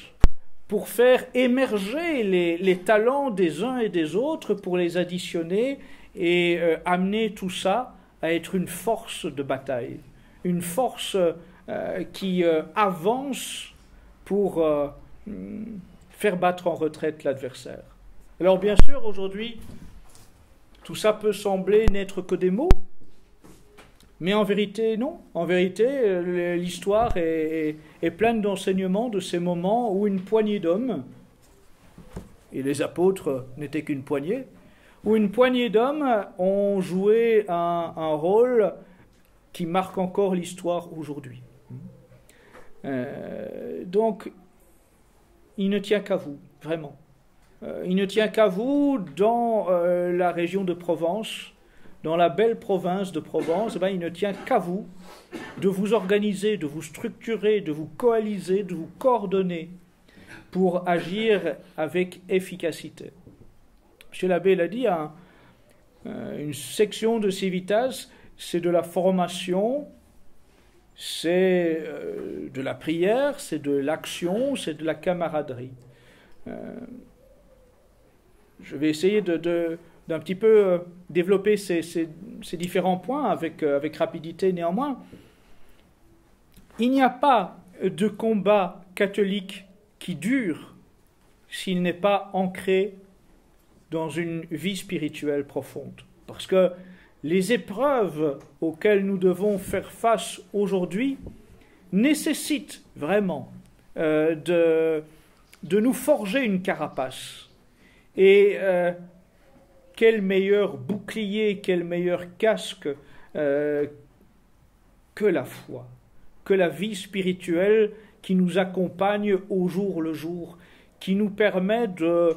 pour faire émerger les talents des uns et des autres, pour les additionner et amener tout ça à être une force de bataille, une force qui avance pour faire battre en retraite l'adversaire. Alors bien sûr, aujourd'hui, tout ça peut sembler n'être que des mots, mais en vérité, non. En vérité, l'histoire est pleine d'enseignements de ces moments où une poignée d'hommes, et les apôtres n'étaient qu'une poignée, où une poignée d'hommes ont joué un rôle qui marque encore l'histoire aujourd'hui. Donc, il ne tient qu'à vous, vraiment. Il ne tient qu'à vous dans la région de Provence, dans la belle province de Provence, il ne tient qu'à vous de vous organiser, de vous structurer, de vous coaliser, de vous coordonner pour agir avec efficacité. M. l'abbé l'a dit, une section de Civitas, c'est de la formation, c'est de la prière, c'est de l'action, c'est de la camaraderie. Je vais essayer d'un petit peu développer ces différents points avec rapidité néanmoins. Il n'y a pas de combat catholique qui dure s'il n'est pas ancré dans une vie spirituelle profonde. Parce que les épreuves auxquelles nous devons faire face aujourd'hui nécessitent vraiment de nous forger une carapace. Et quel meilleur bouclier, quel meilleur casque que la foi, que la vie spirituelle qui nous accompagne au jour le jour, qui nous permet de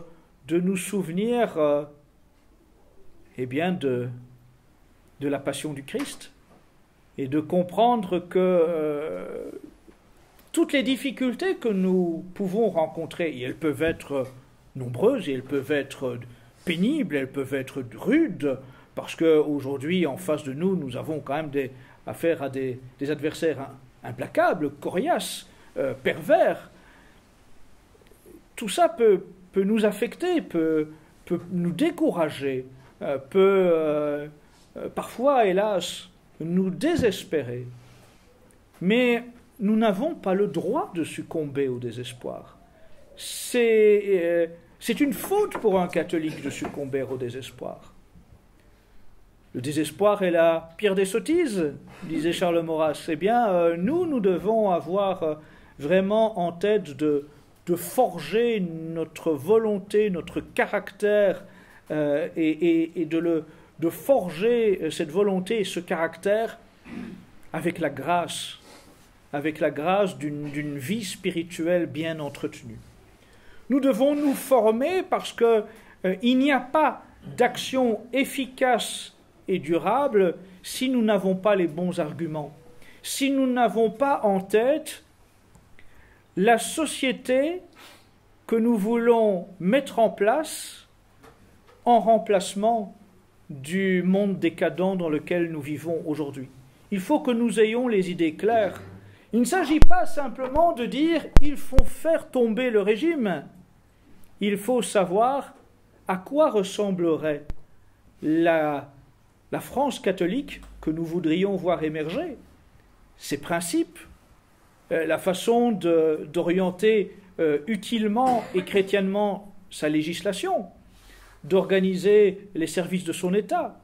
nous souvenir de la passion du Christ et de comprendre que toutes les difficultés que nous pouvons rencontrer, et elles peuvent être nombreuses, et elles peuvent être pénibles, elles peuvent être rudes, parce qu'aujourd'hui, en face de nous, nous avons quand même affaire à des adversaires implacables, coriaces, pervers. Tout ça peut nous affecter, peut nous décourager, peut parfois, hélas, nous désespérer. Mais nous n'avons pas le droit de succomber au désespoir. C'est une faute pour un catholique de succomber au désespoir. Le désespoir est la pire des sottises, disait Charles Maurras. Eh bien, nous devons avoir vraiment en tête de forger notre volonté, notre caractère, et de forger cette volonté et ce caractère avec la grâce d'une vie spirituelle bien entretenue. Nous devons nous former parce qu'il n'y a pas d'action efficace et durable si nous n'avons pas les bons arguments, si nous n'avons pas en tête la société que nous voulons mettre en place en remplacement du monde décadent dans lequel nous vivons aujourd'hui. Il faut que nous ayons les idées claires. Il ne s'agit pas simplement de dire « il faut faire tomber le régime ». Il faut savoir à quoi ressemblerait la France catholique que nous voudrions voir émerger, ses principes, la façon d'orienter utilement et chrétiennement sa législation, d'organiser les services de son État,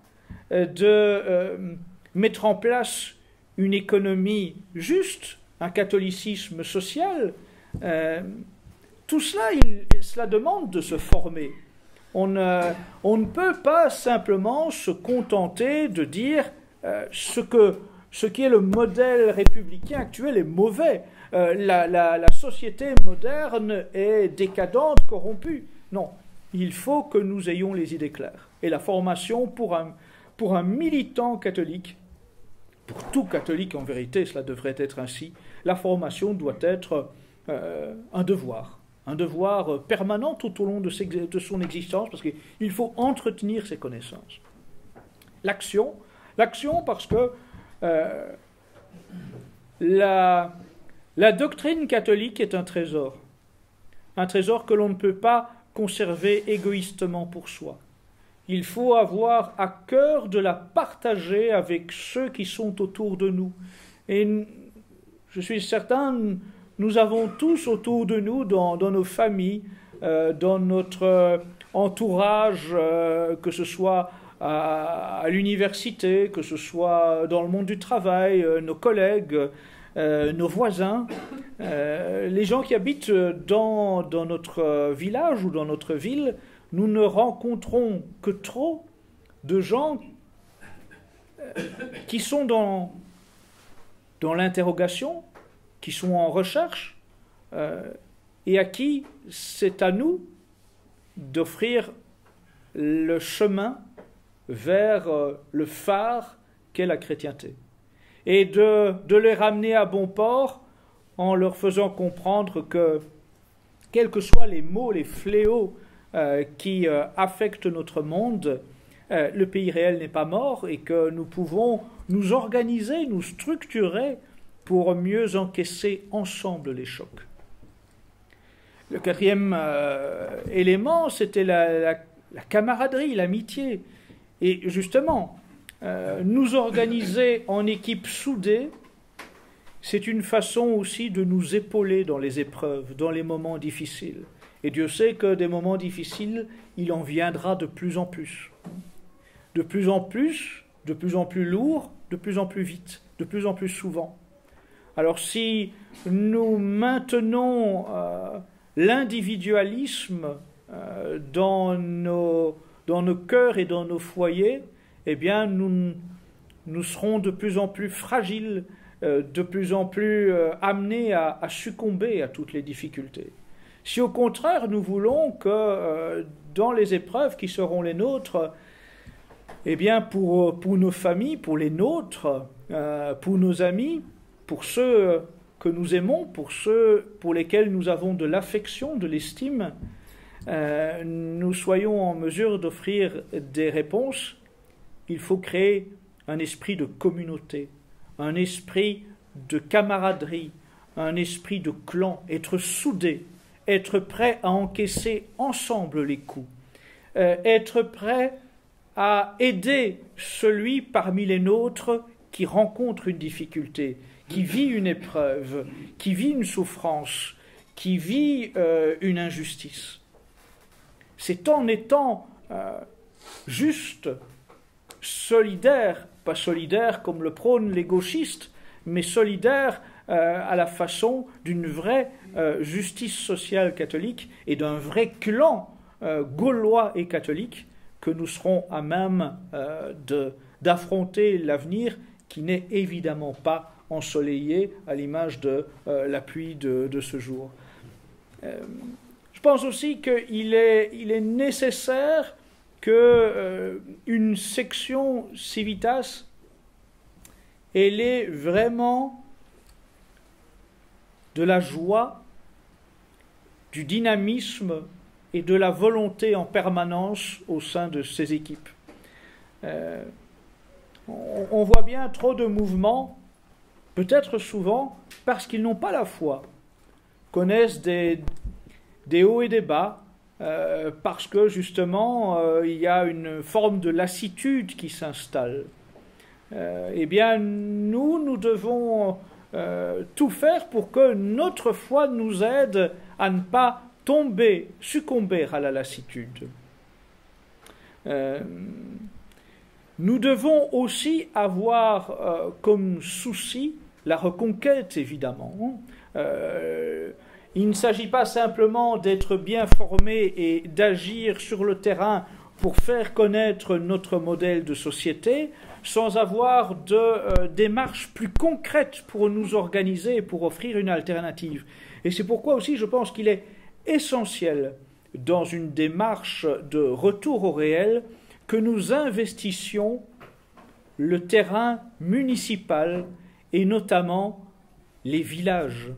de mettre en place une économie juste, un catholicisme social. Tout cela, cela demande de se former. On ne peut pas simplement se contenter de dire ce qui est le modèle républicain actuel est mauvais. La société moderne est décadente, corrompue. Non, il faut que nous ayons les idées claires. Et la formation pour un militant catholique, pour tout catholique en vérité, cela devrait être ainsi, la formation doit être un devoir permanent tout au long de son existence, parce qu'il faut entretenir ses connaissances. L'action parce que la doctrine catholique est un trésor que l'on ne peut pas conserver égoïstement pour soi. Il faut avoir à cœur de la partager avec ceux qui sont autour de nous. Et je suis certain, nous avons tous autour de nous, dans nos familles, dans notre entourage, que ce soit à l'université, que ce soit dans le monde du travail, nos collègues, nos voisins, les gens qui habitent dans notre village ou dans notre ville, nous ne rencontrons que trop de gens qui sont dans l'interrogation, qui sont en recherche, et à qui c'est à nous d'offrir le chemin vers le phare qu'est la chrétienté, et de les ramener à bon port en leur faisant comprendre que, quels que soient les maux, les fléaux qui affectent notre monde, le pays réel n'est pas mort et que nous pouvons nous organiser, nous structurer pour mieux encaisser ensemble les chocs. Le quatrième élément, c'était la camaraderie, l'amitié. Et justement, nous organiser en équipe soudée, c'est une façon aussi de nous épauler dans les épreuves, dans les moments difficiles. Et Dieu sait que des moments difficiles, il en viendra de plus en plus. De plus en plus lourd, de plus en plus vite, de plus en plus souvent. Alors si nous maintenons l'individualisme dans nos cœurs et dans nos foyers, eh bien nous serons de plus en plus fragiles, de plus en plus amenés à succomber à toutes les difficultés. Si au contraire nous voulons que dans les épreuves qui seront les nôtres, eh bien pour nos familles, pour les nôtres, pour nos amis, pour ceux que nous aimons, pour ceux pour lesquels nous avons de l'affection, de l'estime, nous soyons en mesure d'offrir des réponses, il faut créer un esprit de communauté, un esprit de camaraderie, un esprit de clan, être soudé, être prêt à encaisser ensemble les coups, être prêt à aider celui parmi les nôtres qui rencontre une difficulté, qui vit une épreuve, qui vit une souffrance, qui vit une injustice. C'est en étant juste, solidaire, pas solidaire comme le prônent les gauchistes, mais solidaire à la façon d'une vraie justice sociale catholique et d'un vrai clan gaulois et catholique que nous serons à même d'affronter l'avenir qui n'est évidemment pas ensoleillé à l'image de la pluie de ce jour. Je pense aussi qu'il est nécessaire qu'une section Civitas elle ait vraiment de la joie, du dynamisme et de la volonté en permanence au sein de ses équipes. On voit bien trop de mouvements, peut-être souvent parce qu'ils n'ont pas la foi, connaissent des hauts et des bas, parce que justement il y a une forme de lassitude qui s'installe. Eh bien nous devons tout faire pour que notre foi nous aide à ne pas succomber à la lassitude. Nous devons aussi avoir comme souci la reconquête, évidemment. Il ne s'agit pas simplement d'être bien formé et d'agir sur le terrain pour faire connaître notre modèle de société, sans avoir de démarche plus concrète pour nous organiser et pour offrir une alternative. Et c'est pourquoi aussi je pense qu'il est essentiel, dans une démarche de retour au réel, que nous investissions le terrain municipal et notamment les villages,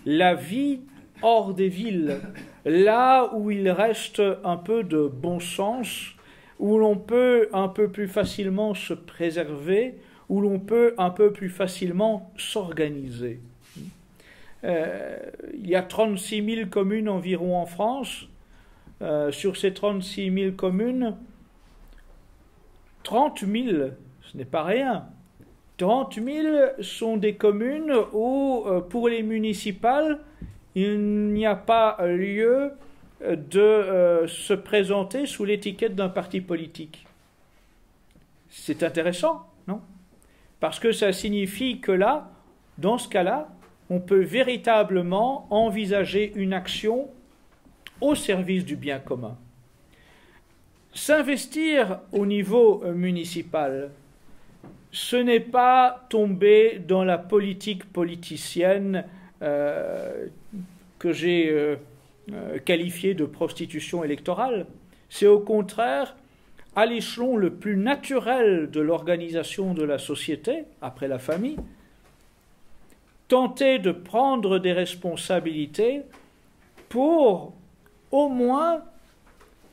la vie hors des villes, là où il reste un peu de bon sens, où l'on peut un peu plus facilement se préserver, où l'on peut un peu plus facilement s'organiser. Il y a 36 000 communes environ en France. Sur ces 36 000 communes, 30 000, ce n'est pas rien. 30 000 sont des communes où, pour les municipales, il n'y a pas lieu de se présenter sous l'étiquette d'un parti politique. C'est intéressant, non? Parce que ça signifie que là, dans ce cas-là, on peut véritablement envisager une action au service du bien commun. S'investir au niveau municipal, ce n'est pas tomber dans la politique politicienne que j'ai qualifiée de prostitution électorale. C'est au contraire à l'échelon le plus naturel de l'organisation de la société, après la famille, tenter de prendre des responsabilités pour au moins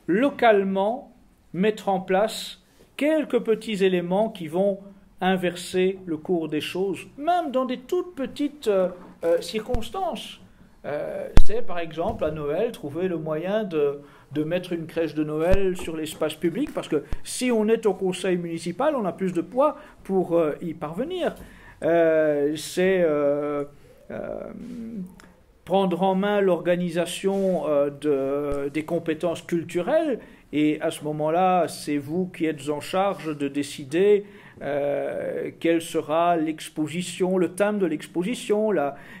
localement mettre en place quelques petits éléments qui vont inverser le cours des choses, même dans des toutes petites circonstances. C'est par exemple à Noël trouver le moyen de mettre une crèche de Noël sur l'espace public, parce que si on est au conseil municipal, on a plus de poids pour y parvenir. C'est prendre en main l'organisation des compétences culturelles, et à ce moment-là, c'est vous qui êtes en charge de décider quelle sera l'exposition, le thème de l'exposition,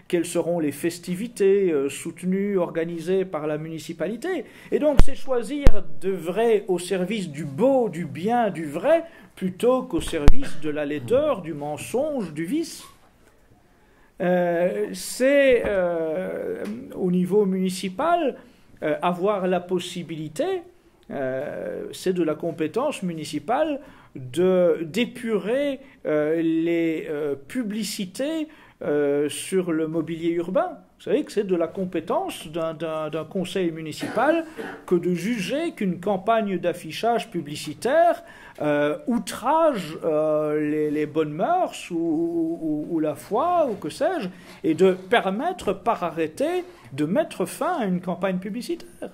quelles seront les festivités soutenues, organisées par la municipalité. Et donc, c'est choisir de vrai au service du beau, du bien, du vrai, plutôt qu'au service de la laideur, du mensonge, du vice. C'est au niveau municipal avoir la possibilité, c'est de la compétence municipale d'épurer les publicités sur le mobilier urbain. Vous savez que c'est de la compétence d'un conseil municipal que de juger qu'une campagne d'affichage publicitaire outrage les bonnes mœurs ou la foi ou que sais-je, et de permettre par arrêté de mettre fin à une campagne publicitaire.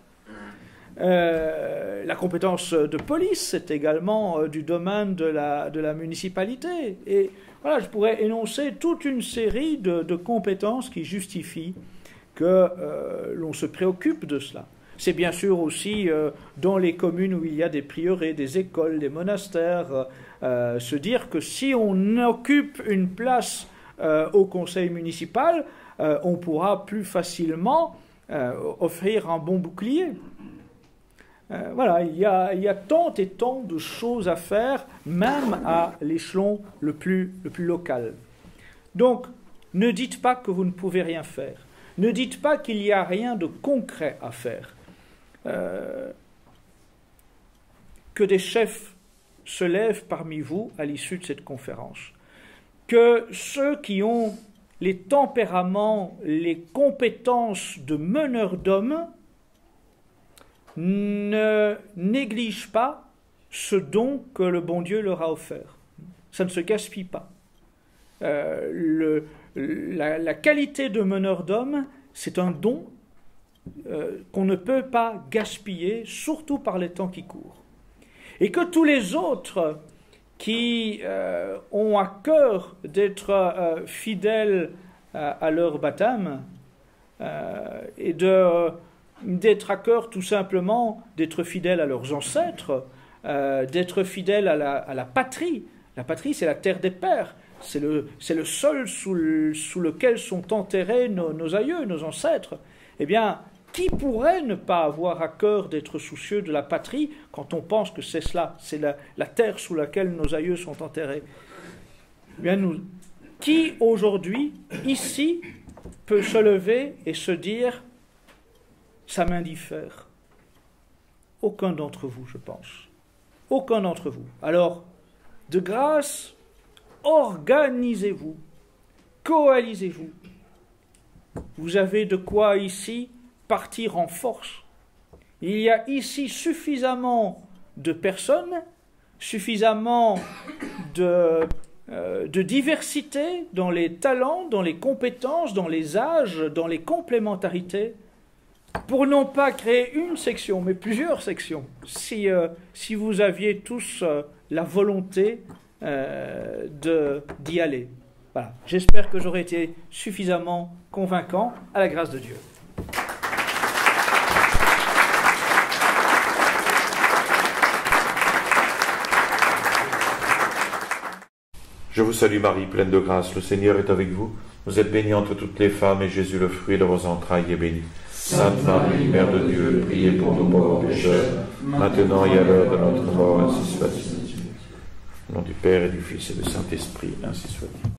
La compétence de police, c'est également du domaine de la municipalité. Et voilà, je pourrais énoncer toute une série de compétences qui justifient que l'on se préoccupe de cela. C'est bien sûr aussi dans les communes où il y a des prieurés, des écoles, des monastères, se dire que si on occupe une place au conseil municipal, on pourra plus facilement offrir un bon bouclier. Voilà, il y a tant et tant de choses à faire, même à l'échelon le plus local. Donc, ne dites pas que vous ne pouvez rien faire. Ne dites pas qu'il n'y a rien de concret à faire. Que des chefs se lèvent parmi vous à l'issue de cette conférence. Que ceux qui ont les tempéraments, les compétences de meneurs d'hommes ne négligent pas ce don que le bon Dieu leur a offert. Ça ne se gaspille pas. La qualité de meneur d'hommes, c'est un don qu'on ne peut pas gaspiller, surtout par les temps qui courent. Et que tous les autres qui ont à cœur d'être fidèles à leur baptême et d'être à cœur tout simplement d'être fidèles à leurs ancêtres, d'être fidèles à la patrie. La patrie, c'est la terre des pères. C'est le sol sous lequel sont enterrés nos aïeux, nos ancêtres. Eh bien, qui pourrait ne pas avoir à cœur d'être soucieux de la patrie quand on pense que c'est cela, c'est la terre sous laquelle nos aïeux sont enterrés? Eh bien, qui aujourd'hui, ici, peut se lever et se dire « ça m'indiffère » ? Aucun d'entre vous, je pense. Aucun d'entre vous. Alors, de grâce, organisez-vous, coalisez-vous. Vous avez de quoi ici partir en force. Il y a ici suffisamment de personnes, suffisamment de diversité dans les talents, dans les compétences, dans les âges, dans les complémentarités, pour non pas créer une section, mais plusieurs sections, si vous aviez tous la volonté d'y aller. Voilà. J'espère que j'aurai été suffisamment convaincant, à la grâce de Dieu. Je vous salue Marie, pleine de grâce, le Seigneur est avec vous. Vous êtes bénie entre toutes les femmes, et Jésus, le fruit de vos entrailles, est béni. Sainte Marie, Mère de Dieu, priez pour nous pauvres pécheurs, maintenant et à l'heure de notre mort, ainsi soit-il. Au nom du Père et du Fils et du Saint-Esprit, ainsi soit-il.